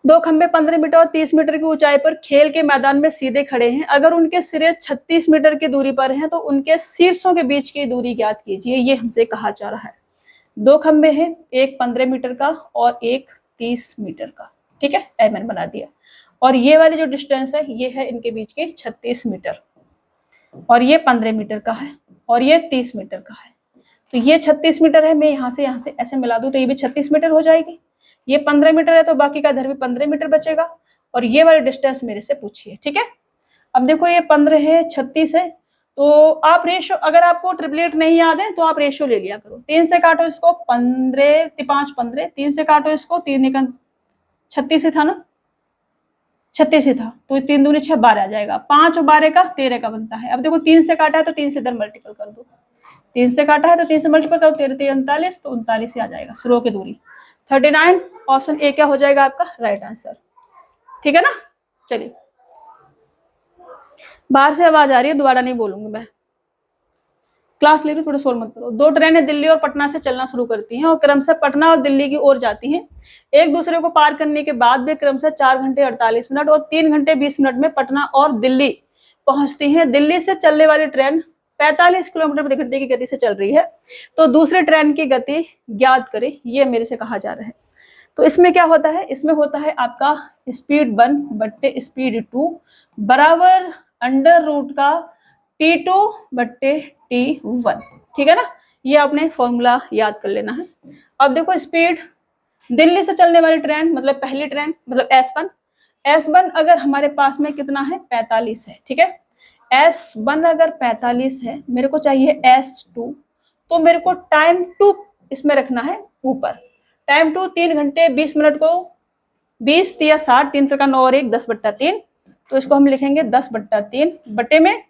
2 खंबे 15 मीटर और 30 मीटर की ऊंचाई पर खेल के मैदान में सीधे खड़े हैं, अगर उनके सिरे 36 मीटर की दूरी पर हैं तो उनके शीर्षों के बीच की दूरी ज्ञात कीजिए, ये हमसे कहा जा रहा है। 2 खंबे हैं, एक 15 मीटर का और एक 30 मीटर का। ठीक है, मैंने बना दिया, और ये वाली जो डिस्टेंस है ये है इनके बीच की 36 मीटर और ये 15 मीटर का है और ये 30 मीटर का है, तो ये 36 मीटर है, मैं यहाँ से ऐसे मिला दूं तो ये भी 36 मीटर हो जाएगी, ये 15 मीटर है तो बाकी का इधर भी 15 मीटर बचेगा, और ये वाली डिस्टेंस मेरे से पूछिए। ठीक है, अब देखो ये 15 है, 36 है, तो आप रेशियो, अगर आपको ट्रिपलेट नहीं याद है तो आप रेशियो ले लिया करो, 3 से काटो इसको, 15 5 15, 3 से काटो इसको, 3 निकल 36 ही था ना, 36 ही था, तो 3 दूनी 6, 12 आ जाएगा, 5 और 12 का 13 का बनता है। अब देखो 3 से काटा है तो 3 से इधर मल्टीपल कर दो, 3 से काटा है तो 3 से मल्टीपल करो, 13 39, तो 39 ही आ जाएगा, शुरू की दूरी 39। ऑप्शन ए क्या हो जाएगा आपका राइट आंसर। ठीक है ना, चलिए, बाहर से आवाज आ रही है, दोबारा नहीं बोलूंगी मैं, क्लास ले रही, थोड़ा शोर मत करो। 2 ट्रेनें दिल्ली और पटना से चलना शुरू करती हैं और क्रमशः पटना और दिल्ली की ओर जाती हैं, एक दूसरे को पार करने के बाद वे क्रमशः 4 घंटे 48 मिनट और 3 घंटे 20 मिनट में पटना और दिल्ली पहुंचती हैं। दिल्ली से चलने वाली ट्रेन 45 किलोमीटर प्रति घंटे की गति से चल रही है, तो दूसरी ट्रेन की गति ज्ञात करें, ये मेरे से कहा जा रहा है। तो इसमें क्या होता है, इसमें होता है आपका स्पीड 1 बट्टे स्पीड 2 बराबर अंडर रूट का T2 बट्टे T1। ठीक है ना, ये आपने फॉर्मूला याद कर लेना है। अब देखो स्पीड, दिल्ली से चलने वाली ट्रेन मतलब पहली ट्रेन मतलब S1 अगर हमारे पास में कितना है 45 है। ठीक है, S1 अगर 45 है, मेरे को चाहिए S2, तो मेरे को टाइम 2 इसमें रखना है ऊपर, टाइम 2 3 घंटे 20 मिनट को 20 या 60, 3 का 9 और 1 10 बट्टा 3, तो इसको हम लिखेंगे 10 बट्टा 3 बटे में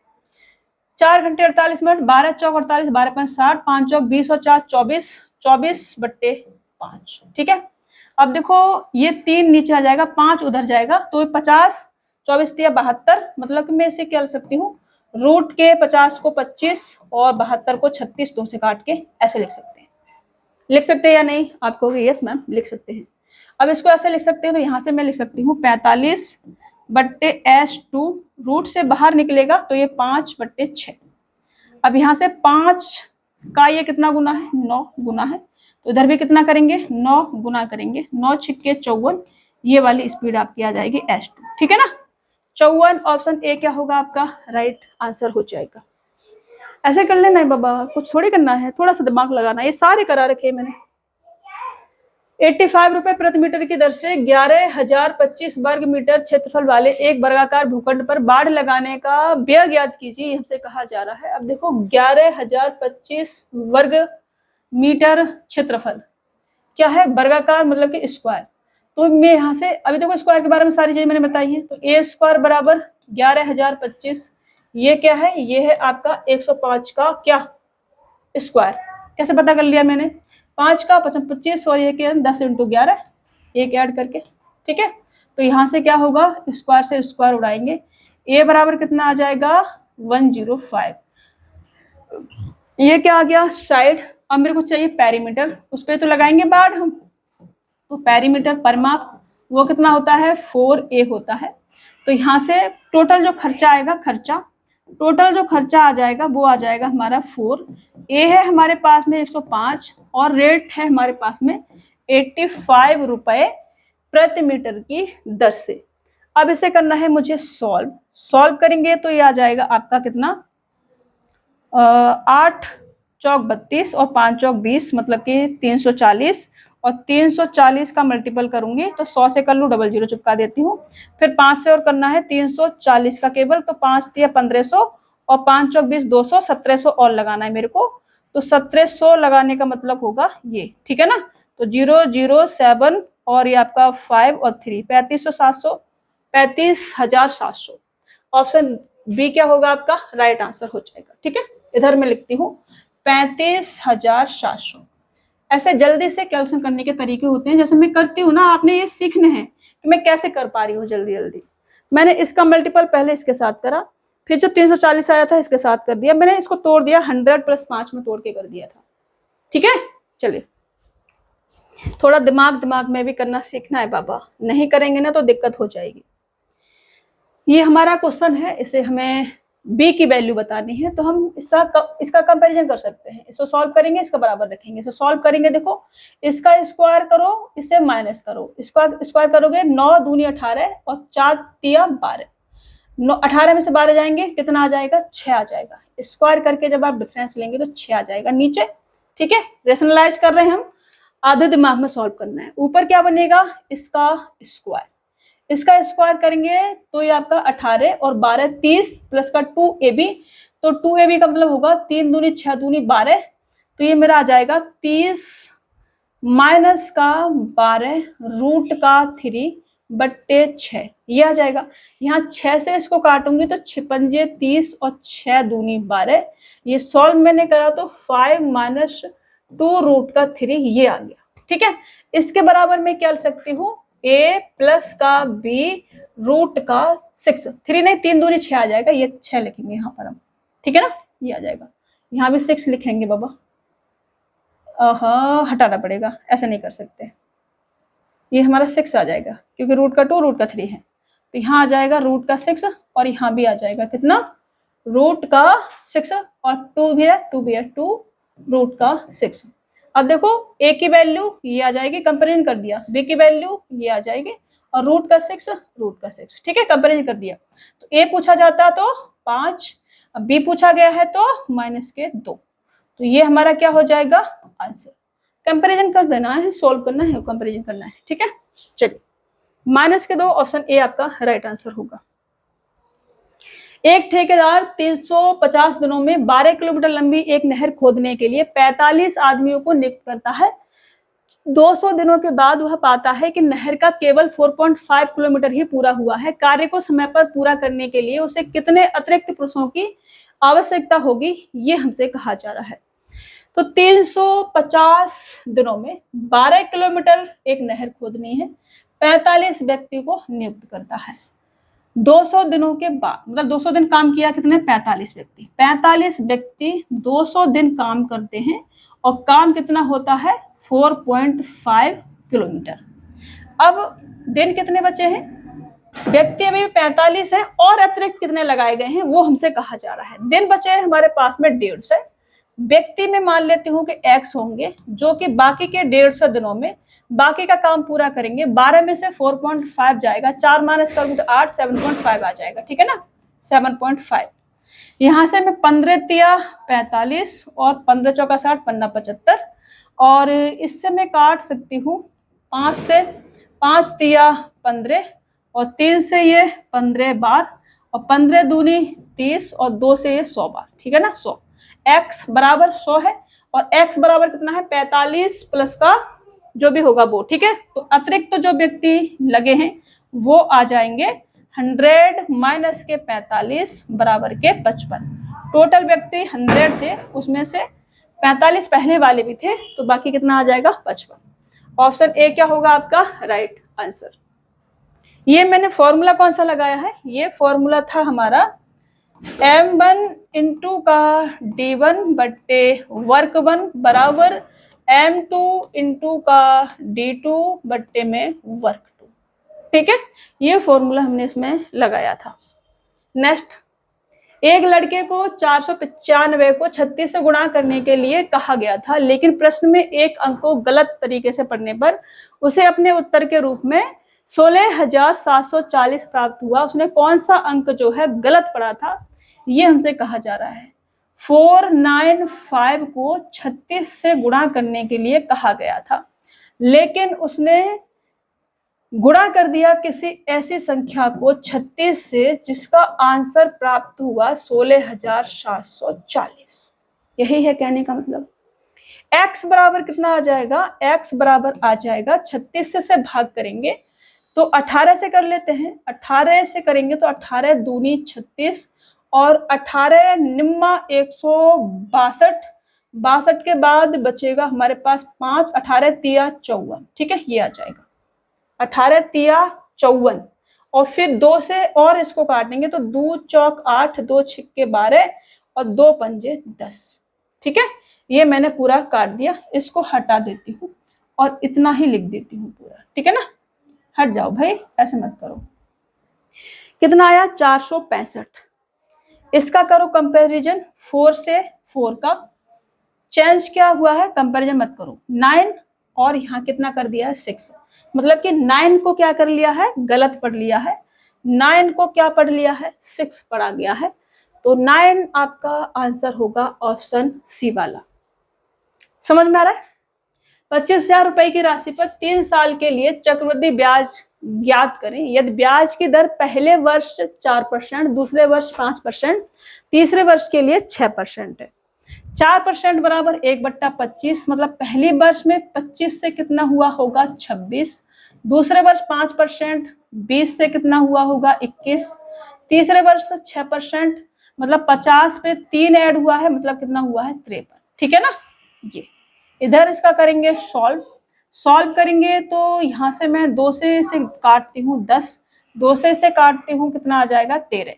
4 घंटे 48 मिनट, 12 चौक 48, 12 5 60, 5 चौक 20 और 4 24, 24 बट्टे 5। ठीक है, अब देखो ये 3 नीचे आ जाएगा, 5 उधर जाएगा, तो 50, 24 या 72, मतलब कि मैं इसे क्या लिख सकती हूँ, रूट के 50 को 25 और 72 को 36 2 से काट के ऐसे लिख सकते हैं। लिख सकते हैं या नहीं, आप कहोगे यस मैम लिख सकते हैं। अब इसको ऐसे लिख सकते हैं, तो यहाँ से मैं लिख सकती हूँ 45 बट्टे S2, रूट से बाहर निकलेगा तो ये 5 बट्टे 6। अब यहाँ से 5 का ये कितना गुना है, 9 गुना है, तो इधर भी कितना करेंगे 9 गुना करेंगे, 9 छिक्के 54, ये वाली स्पीड आपकी आ जाएगी S2। ठीक है ना, 54 ऑप्शन ए क्या होगा आपका राइट आंसर हो जाएगा। ऐसे कर लेना है बाबा, कुछ थोड़ी करना है, थोड़ा सा दिमाग लगाना, ये सारे करा रखे मैंने। 85 रुपए प्रति मीटर की दर से 11,025 वर्ग मीटर क्षेत्रफल वाले एक वर्गाकार भूखंड पर बाढ़ लगाने का व्यय ज्ञात कीजिए, हमसे कहा जा रहा है। अब देखो 11,025 वर्ग मीटर क्षेत्रफल क्या है, वर्गाकार मतलब कि स्क्वायर, तो मैं यहाँ से अभी देखो स्क्वायर के बारे में सारी चीजें मैंने बताई है, तो ए स्क्वायर बराबर 11,025, ये क्या है, ये है आपका 105 का क्या स्क्वायर, कैसे पता कर लिया मैंने, 5 का 25 और ये क्या 10 × 11 एक ऐड करके। ठीक है, तो यहाँ से क्या होगा, स्क्वायर से स्क्वायर उड़ाएंगे, ए बराबर कितना आ जाएगा 105, ये क्या आ गया साइड। अब मेरे को चाहिए पेरीमीटर, उस पर तो लगाएंगे बाढ़ हम, तो पेरीमीटर परिमाप वो कितना होता है 4a होता है, तो यहाँ से टोटल जो खर्चा आएगा, टोटल जो खर्चा आ जाएगा वो आ जाएगा हमारा 4। ए है हमारे पास में 105 और रेट है हमारे पास में 85 रुपए प्रति मीटर की दर से। अब इसे करना है मुझे सॉल्व करेंगे तो ये आ जाएगा आपका कितना, 8 चौक 32 और 5 चौक 20, मतलब कि 340, और 340 का मल्टीपल करूंगी तो 100 से कर लूँ, डबल जीरो चिपका देती हूँ, फिर 5 से और करना है 340 का केवल, तो 5 दिया 1500 और 5 चौक 20 200, 1700 और लगाना है मेरे को, तो 1700 लगाने का मतलब होगा ये, ठीक है ना। तो 0 0 7 और ये आपका 5 और 3, 35,700। ऑप्शन बी क्या होगा आपका राइट आंसर हो जाएगा, ठीक है। इधर मैं लिखती हूँ 35,700। ऐसे जल्दी से कैलकुलेशन करने के तरीके होते हैं, जैसे मैं करती हूँ ना, आपने ये सीखने हैं कि मैं कैसे कर पा रही हूँ जल्दी जल्दी। मैंने इसका मल्टीपल पहले इसके साथ करा, फिर जो 340 आया था इसके साथ कर दिया, मैंने इसको तोड़ दिया 100 + 5 में तोड़ के कर दिया था, ठीक है। चलिए, थोड़ा दिमाग में भी करना सीखना है बाबा, नहीं करेंगे ना तो दिक्कत हो जाएगी। ये हमारा क्वेश्चन है, इसे हमें बी की वैल्यू बतानी है, तो हम इसका कंपैरिजन कर सकते हैं। इसको सॉल्व करेंगे, इसका बराबर रखेंगे, इसको सॉल्व करेंगे, देखो इसका स्क्वायर करो, इससे माइनस करो, इसका स्क्वायर करोगे 9 दूनी 18 और 4 तिया 12, 18 में से 12 जाएंगे, कितना आ जाएगा 6 आ जाएगा। स्क्वायर करके जब आप डिफरेंस लेंगे तो 6 आ जाएगा नीचे, ठीक है। रेशनलाइज कर रहे हैं हम, आधे दिमाग में सॉल्व करना है। ऊपर क्या बनेगा, इसका स्क्वायर करेंगे तो ये आपका 18 और 12 30 प्लस का 2ab, तो 2ab का मतलब होगा 3 दूनी 6 दूनी 12, तो ये मेरा आ जाएगा 30 माइनस का 12 रूट का 3/6, ये आ जाएगा। यहाँ 6 से इसको काटूंगी तो 6 पंजे 30 और 6 दूनी 12, ये सॉल्व मैंने करा तो 5 - 2 रूट का 3, ये आ गया, ठीक है। इसके बराबर मैं क्या लिख सकती हूँ, a प्लस का b रूट का 6, 3 नहीं 3 दूनी 6 आ जाएगा, ये 6 लिखेंगे यहाँ पर हम, ठीक है ना, ये आ जाएगा। यहाँ भी 6 लिखेंगे बाबा, हटाना पड़ेगा, ऐसा नहीं कर सकते, ये हमारा 6 आ जाएगा क्योंकि रूट का 2 रूट का 3 है, तो यहाँ आ जाएगा रूट का 6 और यहाँ भी आ जाएगा कितना, रूट का 6 और 2 भी है 2 रूट का 6। अब देखो a की वैल्यू ये आ जाएगी, कंपेरिजन कर दिया, b की वैल्यू ये आ जाएगी और रूट का 6, ठीक है, कंपेरिजन कर दिया। तो a पूछा जाता तो 5, अब b पूछा गया है तो -2, तो ये हमारा क्या हो जाएगा आंसर। कंपेरिजन कर देना है, सोल्व करना है, कंपेरिजन करना है, ठीक है। चलिए, -2, ऑप्शन ए आपका राइट आंसर होगा। एक ठेकेदार 350 दिनों में 12 किलोमीटर लंबी एक नहर खोदने के लिए 45 आदमियों को नियुक्त करता है। 200 दिनों के बाद वह पाता है कि नहर का केवल 4.5 किलोमीटर ही पूरा हुआ है। कार्य को समय पर पूरा करने के लिए उसे कितने अतिरिक्त पुरुषों की आवश्यकता होगी, ये हमसे कहा जा रहा है। तो 350 दिनों में 12 किलोमीटर एक नहर खोदनी है, 45 व्यक्ति को नियुक्त करता है। 200 दिनों के बाद, मतलब 200 दिन काम किया, कितने 45 व्यक्ति, 45 व्यक्ति 200 दिन काम करते हैं और काम कितना होता है 4.5 किलोमीटर। अब दिन कितने बचे हैं, व्यक्ति अभी 45 है और अतिरिक्त कितने लगाए गए हैं वो हमसे कहा जा रहा है। दिन बचे हैं हमारे पास में 150, व्यक्ति में मान लेती हूँ कि x होंगे, जो कि बाकी के 150 दिनों में बाकी का काम पूरा करेंगे। 12 में से 4.5 जाएगा, 4 माइनस करूंगी तो 8, 7.5 आ जाएगा, ठीक है ना, 7.5। यहाँ से मैं 15 तिया 45 और 15 चौका 60, 15 75, और इससे मैं काट सकती हूँ 5 से, 5 तिया 15 और 3 से ये 15 बार और 15 दूनी 30 और 2 से ये 100 बार, ठीक है ना, 100। x बराबर 100 है और x बराबर कितना है 45 प्लस का जो भी होगा वो, ठीक है। तो अतिरिक्त जो व्यक्ति लगे हैं वो आ जाएंगे 100 माइनस के 45 बराबर के 55। टोटल व्यक्ति 100 थे, उसमें से 45 पहले वाले भी थे, तो बाकी कितना आ जाएगा 55। ऑप्शन ए क्या होगा आपका राइट आंसर। ये मैंने फॉर्मूला कौन सा लगाया है, ये फॉर्मूला था हमारा m1 इंटू का d1 बट्टे वर्क 1 बराबर m2 इंटू का d2 बट्टे में वर्क 2। ठीक है, ये फॉर्मूला हमने इसमें लगाया था। नेक्स्ट, एक लड़के को 495 को 36 से गुणा करने के लिए कहा गया था, लेकिन प्रश्न में एक अंक को गलत तरीके से पढ़ने पर उसे अपने उत्तर के रूप में 16,740 प्राप्त हुआ। उसने कौन सा अंक जो है गलत पढ़ा था, ये हमसे कहा जा रहा है। 495 को 36 से गुणा करने के लिए कहा गया था, लेकिन उसने गुणा कर दिया किसी ऐसी संख्या को 36 से जिसका आंसर प्राप्त हुआ 16,740। यही है कहने का मतलब। x बराबर कितना आ जाएगा, x बराबर आ जाएगा 36 से भाग करेंगे तो 18 से कर लेते हैं, 18 से करेंगे तो 18 दूनी 36 और 18 निम्मा 162, 62 के बाद बचेगा हमारे पास 5, 18 तिया 54, ठीक है, ये आ जाएगा 18 तिया 54। और फिर 2 से और इसको काटेंगे तो 2 चौक 8, 2 छिक्के 12 और 2 पंजे 10, ठीक है, ये मैंने पूरा काट दिया। इसको हटा देती हूँ और इतना ही लिख देती हूँ पूरा, ठीक है ना, हट जाओ भाई, ऐसे मत करो। कितना आया 465। इसका करो कंपैरिजन, 4 से 4 का चेंज क्या हुआ है, कंपैरिजन मत करो। 9 और यहाँ कितना कर दिया है 6, मतलब कि 9 को क्या कर लिया है, गलत पढ़ लिया है। 9 को क्या पढ़ लिया है, 6 पढ़ा गया है। तो 9 आपका आंसर होगा ऑप्शन सी वाला। समझ में आ रहा है। 25,000 रुपए की राशि पर 3 साल के लिए चक्रवृद्धि ब्याज ज्ञात करें। यदि ब्याज की दर पहले वर्ष 4%, दूसरे वर्ष 5%, तीसरे वर्ष के लिए 6% है। 4% बराबर 1/25, मतलब पहले वर्ष में 25 से कितना हुआ होगा 26, दूसरे वर्ष 5% 20 से कितना हुआ होगा 21, तीसरे वर्ष 6% मतलब 50 पे 3 ऐड हुआ है, मतलब कितना हुआ है 53, ठीक है ना। ये इधर इसका करेंगे सॉल्व करेंगे तो यहाँ से मैं 2 से इसे काटती हूँ 10, 2 से इसे काटती हूँ कितना आ जाएगा 13,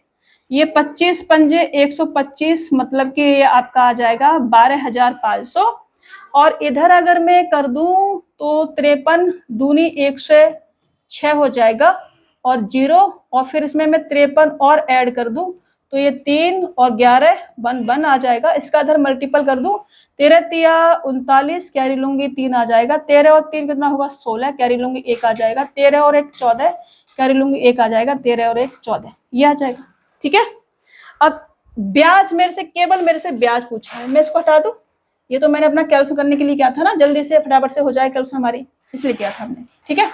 ये 25 पंजे 125, मतलब कि ये आपका आ जाएगा 12,500। और इधर अगर मैं कर दूं तो 53 दूनी 106 हो जाएगा और 0, और फिर इसमें मैं 53 और ऐड कर दूं तो ये 3 और 11 बन आ जाएगा। इसका इधर मल्टीपल कर दूं, 13 तिया 39, कैरी लूंगी 3 आ जाएगा, 13 और 3 कितना होगा 16, कैरी लूंगी 1 आ जाएगा, 13 और 1 14, कैरी लूंगी 1 आ जाएगा, 13 और 1 14, ये आ जाएगा, ठीक है। अब ब्याज मेरे से ब्याज पूछा है, मैं इसको हटा दूं। ये तो मैंने अपना कैलकुलेशन करने के लिए किया था ना, जल्दी से फटाफट से हो जाए कैलकुलेशन हमारी, इसलिए किया था हमने, ठीक है।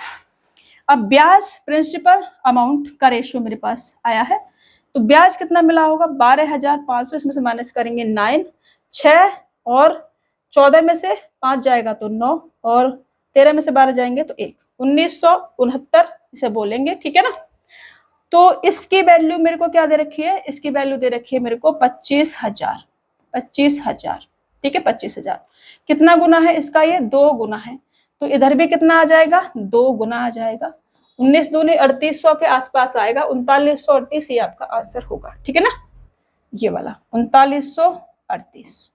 अब ब्याज प्रिंसिपल अमाउंट का रेशियो मेरे पास आया है, तो ब्याज कितना मिला होगा 12,500, इसमें से माइनस करेंगे 9, 6 और 14 में से 5 जाएगा तो 9 और 13 में से 12 जाएंगे तो 1, 1969 इसे बोलेंगे, ठीक है ना। तो इसकी वैल्यू मेरे को क्या दे रखी है, इसकी वैल्यू दे रखी है मेरे को 25,000, 25,000, ठीक है 25,000। कितना गुना है इसका, ये 2 गुना है, तो इधर भी कितना आ जाएगा 2 गुना आ जाएगा, 19 दूनी 3800 के आसपास आएगा, 3938 ये आपका आंसर होगा, ठीक है ना, ये वाला 3938,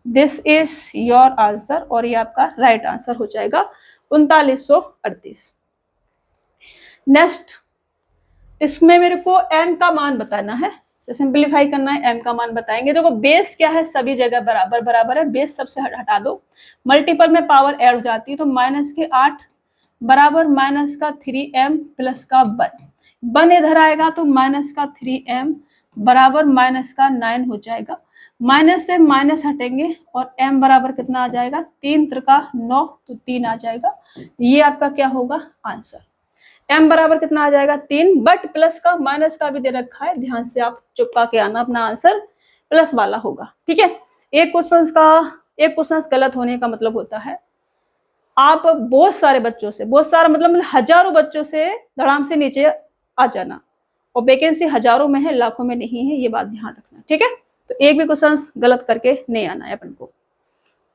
दिस इज योर आंसर, और ये आपका राइट आंसर हो जाएगा 3938। नेक्स्ट, इसमें मेरे को m का मान बताना है, तो सिंपलीफाई करना है, m का मान बताएंगे। देखो बेस क्या है, सभी जगह बराबर बराबर है, बेस सबसे हटा दो, मल्टीपल में पावर ऐड हो जाती है, तो -8 बराबर -3m प्लस का 1 इधर आएगा तो -3m बराबर -9 हो जाएगा, माइनस से माइनस हटेंगे और m बराबर कितना आ जाएगा 3 त्रिका 9, तो 3 आ जाएगा, ये आपका क्या होगा आंसर। m बराबर कितना आ जाएगा 3, बट प्लस का माइनस का भी दे रखा है, ध्यान से आप चुपका के आना, अपना आंसर प्लस वाला होगा, ठीक है। एक क्वेश्चन गलत होने का मतलब होता है आप बहुत सारे बच्चों से, बहुत सारा मतलब हजारों बच्चों से धड़ाम से नीचे आ जाना, और वैकेंसी हजारों में है, लाखों में नहीं है, ये बात ध्यान रखना, ठीक है। तो एक भी क्वेश्चन गलत करके नहीं आना है अपन को।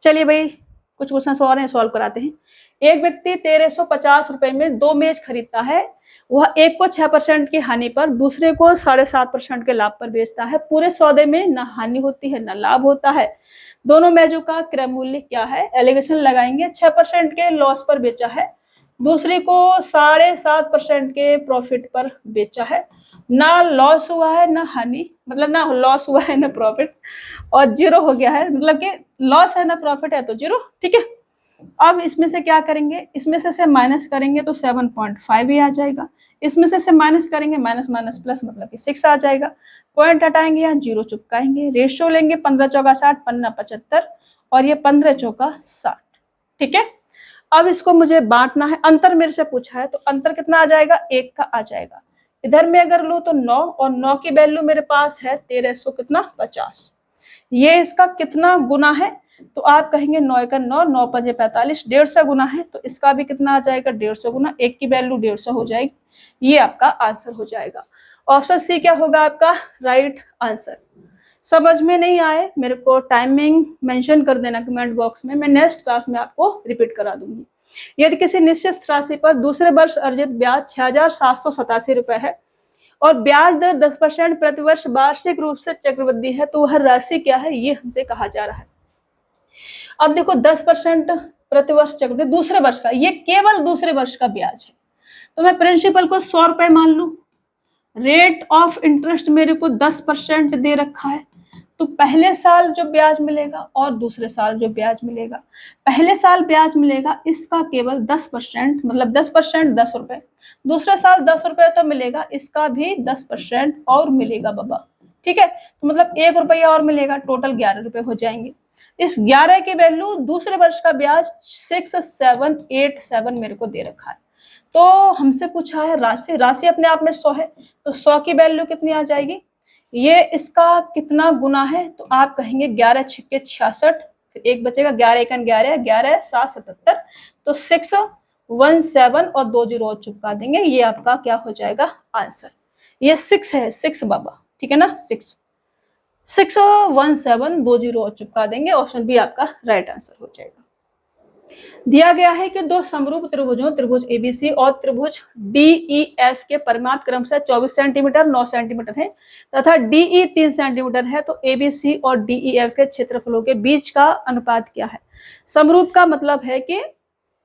चलिए भाई कुछ क्वेश्चन और हैं, सॉल्व कराते हैं। एक व्यक्ति 1350 रुपए में 2 मेज खरीदता है, वह एक को 6% की हानि पर, दूसरे को 7.5% के लाभ पर बेचता है। पूरे सौदे में न हानि होती है न लाभ होता है, दोनों मेजों का क्रय मूल्य क्या है। एलिगेशन लगाएंगे, 6% के लॉस पर बेचा है, दूसरी को 7.5% के प्रॉफिट पर बेचा है। ना लॉस हुआ है ना हानि, मतलब ना लॉस हुआ है ना प्रॉफिट, और जीरो हो गया है, मतलब कि लॉस है ना प्रॉफिट है तो जीरो। ठीक है, अब इसमें से क्या करेंगे, इसमें से माइनस करेंगे तो 7.5 ही आ जाएगा, इसमें से माइनस करेंगे, माइनस माइनस प्लस मतलब कि 6 आ जाएगा। पॉइंट हटाएंगे या जीरो चिपकाएंगे, रेशियो लेंगे 15 चौका 60, 15 75 और ये 15 चौका 60। ठीक है, अब इसको मुझे बांटना है, अंतर मेरे से पूछा है तो अंतर कितना आ जाएगा, 1 का आ जाएगा। इधर में अगर लूँ तो 9, और 9 की वैल्यू मेरे पास है 1300 कितना 50। ये इसका कितना गुना है, तो आप कहेंगे 9 का 9, 9 5 45, 150 गुना है, तो इसका भी कितना आ जाएगा 150 गुना, 1 की वैल्यू 150 हो जाएगी। ये आपका आंसर हो जाएगा। ऑप्शन सी क्या होगा आपका राइट आंसर। समझ में नहीं आए मेरे को टाइमिंग मेंशन कर देना कमेंट बॉक्स में, मैं नेक्स्ट क्लास में आपको रिपीट करा दूंगी। यदि किसी निश्चित राशि पर दूसरे वर्ष अर्जित ब्याज 6,787 रुपए है और ब्याज दर 10% प्रतिवर्ष वार्षिक रूप से चक्रवृद्धि है, तो वह राशि क्या है, ये हमसे कहा जा रहा है। अब देखो 10% प्रतिवर्ष चक्रवृद्धि दूसरे वर्ष का, ये केवल दूसरे वर्ष का ब्याज है, तो मैं प्रिंसिपल को 100 रुपए मान लू, रेट ऑफ इंटरेस्ट मेरे को 10% दे रखा है, तो पहले साल जो ब्याज मिलेगा और दूसरे साल जो ब्याज मिलेगा, पहले साल ब्याज मिलेगा इसका केवल 10%, मतलब 10% 10 रुपए, दूसरे साल 10 रुपए तो मिलेगा, इसका भी 10% और मिलेगा बाबा। ठीक है, तो मतलब 1 रुपया और मिलेगा, टोटल 11 रुपए हो जाएंगे। इस 11 की वैल्यू दूसरे वर्ष का ब्याज 6787 मेरे को दे रखा है। तो हमसे पूछा है राशि, राशि अपने आप में 100 है, तो 100 की वैल्यू कितनी आ जाएगी, ये इसका कितना गुना है, तो आप कहेंगे 11 छिक्के 66, फिर एक बचेगा 11 एक 11, 11 7 77, तो 617 और 2 जीरो और चिपका देंगे, ये आपका क्या हो जाएगा आंसर। ये 6 है, 6 बाबा, ठीक है ना, 617 2 जीरो और चिपका देंगे, ऑप्शन बी आपका राइट आंसर हो जाएगा। दिया गया है कि दो समरूप त्रिभुजों, त्रिभुज एबीसी और त्रिभुज डीईएफ के परिमाप क्रमशः 24 सेंटीमीटर 9 सेंटीमीटर है तथा डीई 3 सेंटीमीटर है, तो एबीसी और डीईएफ के क्षेत्रफलों के बीच का अनुपात क्या है। समरूप का मतलब है कि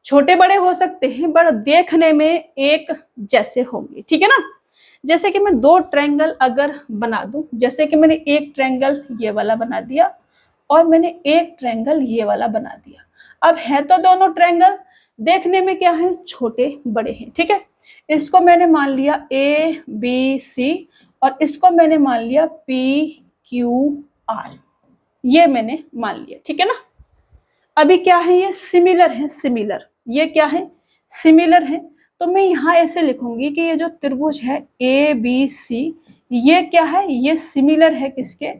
छोटे बड़े हो सकते हैं, बट देखने में एक जैसे होंगे। ठीक है ना, जैसे कि मैं 2 ट्रायंगल अगर बना दूं, जैसे कि मैंने एक ट्रायंगल ये वाला बना दिया और मैंने एक ट्रायंगल ये वाला बना दिया, अब है तो दोनों ट्रायंगल देखने में क्या है, छोटे बड़े हैं। ठीक है, इसको मैंने मान लिया ए बी सी और इसको मैंने मान लिया पी क्यू आर, ये मैंने मान लिया। ठीक है ना, अभी क्या है, ये सिमिलर है, सिमिलर, ये क्या है सिमिलर है, तो मैं यहाँ ऐसे लिखूंगी कि ये जो त्रिभुज है ए बी सी, ये क्या है, ये सिमिलर है किसके,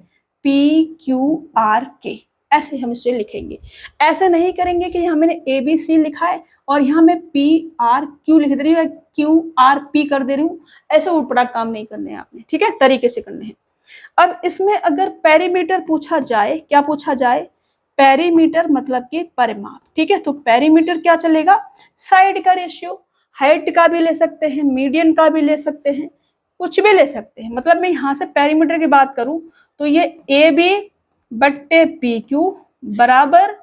पी क्यू आर के, ऐसे हम इसे लिखेंगे। ऐसे नहीं करेंगे कि यहाँ मैंने ए बी सी लिखा है और यहाँ मैं पी आर क्यू लिख दे रही हूँ, क्यू आर पी कर दे रही हूँ, ऐसे उठपड़ा काम नहीं करने हैं आपने। ठीक है, तरीके से करने हैं। अब इसमें अगर पेरीमीटर पूछा जाए, क्या पूछा जाए, पेरीमीटर मतलब कि परिमाप। ठीक है, तो पेरीमीटर क्या चलेगा, साइड का रेशियो, हाइट का भी ले सकते हैं, मीडियन का भी ले सकते हैं, कुछ भी ले सकते हैं। मतलब मैं यहाँ से पेरीमीटर की बात करूं तो ये ए बी बट्टे पी क्यू बराबर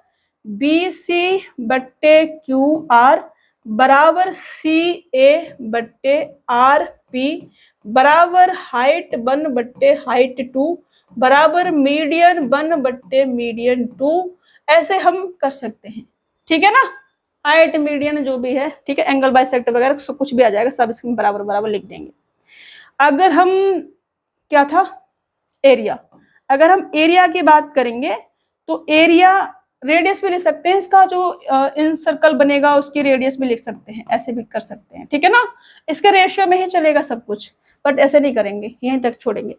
बी सी बट्टे क्यू आर बराबर सी ए बट्टे आर पी बराबर हाइट 1 बट्टे हाइट 2 बराबर मीडियन 1 बट्टे मीडियन 2, ऐसे हम कर सकते हैं। ठीक है ना, हाइट मीडियन जो भी है, ठीक है, एंगल बाइसेक्टर वगैरह सब कुछ भी आ जाएगा, सब इसमें बराबर बराबर लिख देंगे। अगर हम क्या था एरिया, अगर हम एरिया की बात करेंगे तो एरिया रेडियस भी लिख सकते हैं, इसका जो इन सर्कल बनेगा उसकी रेडियस भी लिख सकते हैं, ऐसे भी कर सकते हैं। ठीक है ना, इसके रेशियो में ही चलेगा सब कुछ, बट ऐसे नहीं करेंगे, यहीं तक छोड़ेंगे।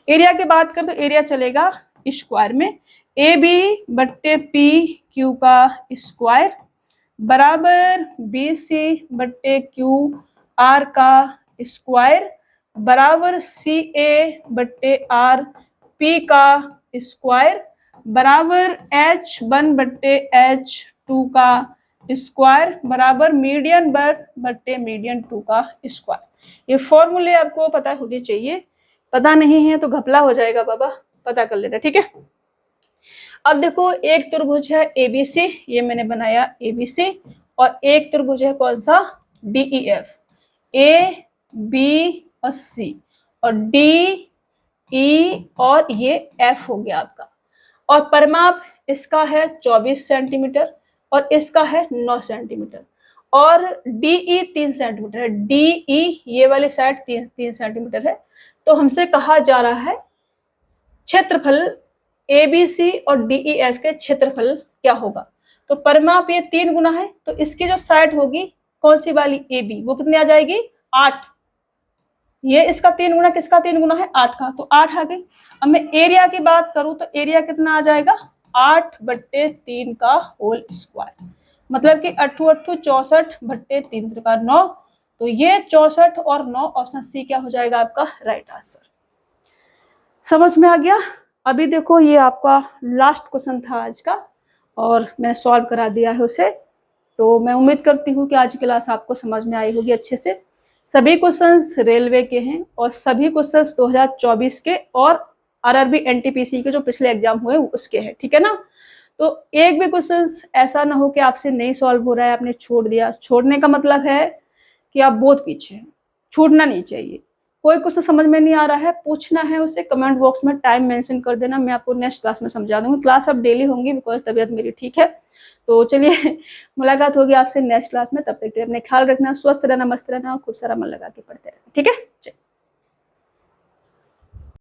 एरिया की बात करें तो एरिया चलेगा स्क्वायर में, ए बी बट्टे पी क्यू का स्क्वायर बराबर बी सी बट्टे क्यू आर का स्क्वायर बराबर सी ए बट्टे आर पी का स्क्वायर बराबर h1 बट्टे h2 का स्क्वायर बराबर मीडियन बट्टे मीडियन 2 का स्क्वायर। ये फॉर्मूले आपको पता होने चाहिए, पता नहीं है तो घपला हो जाएगा बाबा, पता कर लेना। ठीक है, अब देखो एक त्रिभुज है एबीसी, ये मैंने बनाया एबीसी, और एक त्रिभुज है कौन सा D E F, A B और सी, और डी ई और ये एफ हो गया आपका। और परिमाप इसका है 24 सेंटीमीटर और इसका है 9 सेंटीमीटर, और डीई 3 सेंटीमीटर है। डीई ये वाली साइड 3 सेंटीमीटर है। तो हमसे कहा जा रहा है क्षेत्रफल एबीसी और डीईएफ के क्षेत्रफल क्या होगा। तो परिमाप ये 3 गुना है, तो इसकी जो साइड होगी कौन सी वाली, AB, वो कितनी आ जाएगी 8। ये इसका 3 गुना, किसका 3 गुना है 8 का, तो 8 आ गई। अब मैं एरिया की बात करूं तो एरिया कितना आ जाएगा 8/3 का होल स्क्वायर, मतलब कि 8 64 बट्टे 3 त्रिका 9। तो ये 64 और 9 ऑप्शन सी क्या हो जाएगा आपका राइट आंसर। समझ में आ गया। अभी देखो ये आपका लास्ट क्वेश्चन था आज का और मैंने सॉल्व करा दिया है उसे। तो मैं उम्मीद करती हूँ कि आज की क्लास आपको समझ में आई होगी अच्छे से। सभी क्वेश्चंस रेलवे के हैं और सभी क्वेश्चंस 2024 के और आरआरबी एनटीपीसी के जो पिछले एग्जाम हुए उसके हैं, ठीक है ना। तो एक भी क्वेश्चंस ऐसा ना हो कि आपसे नहीं सॉल्व हो रहा है, आपने छोड़ दिया। छोड़ने का मतलब है कि आप बहुत पीछे हैं, छूटना नहीं चाहिए। कोई क्वेश्चन समझ में नहीं आ रहा है, पूछना है उसे कमेंट बॉक्स में, टाइम मेंशन कर देना, मैं आपको नेक्स्ट क्लास में समझा दूंगी। क्लास अब डेली होंगी बिकॉज तबीयत मेरी ठीक है। तो चलिए मुलाकात होगी आपसे नेक्स्ट क्लास में, तब तक के लिए अपने ख्याल रखना, स्वस्थ रहना, मस्त रहना और खूब सारा मन लगा के पढ़ते रहना, ठीक है।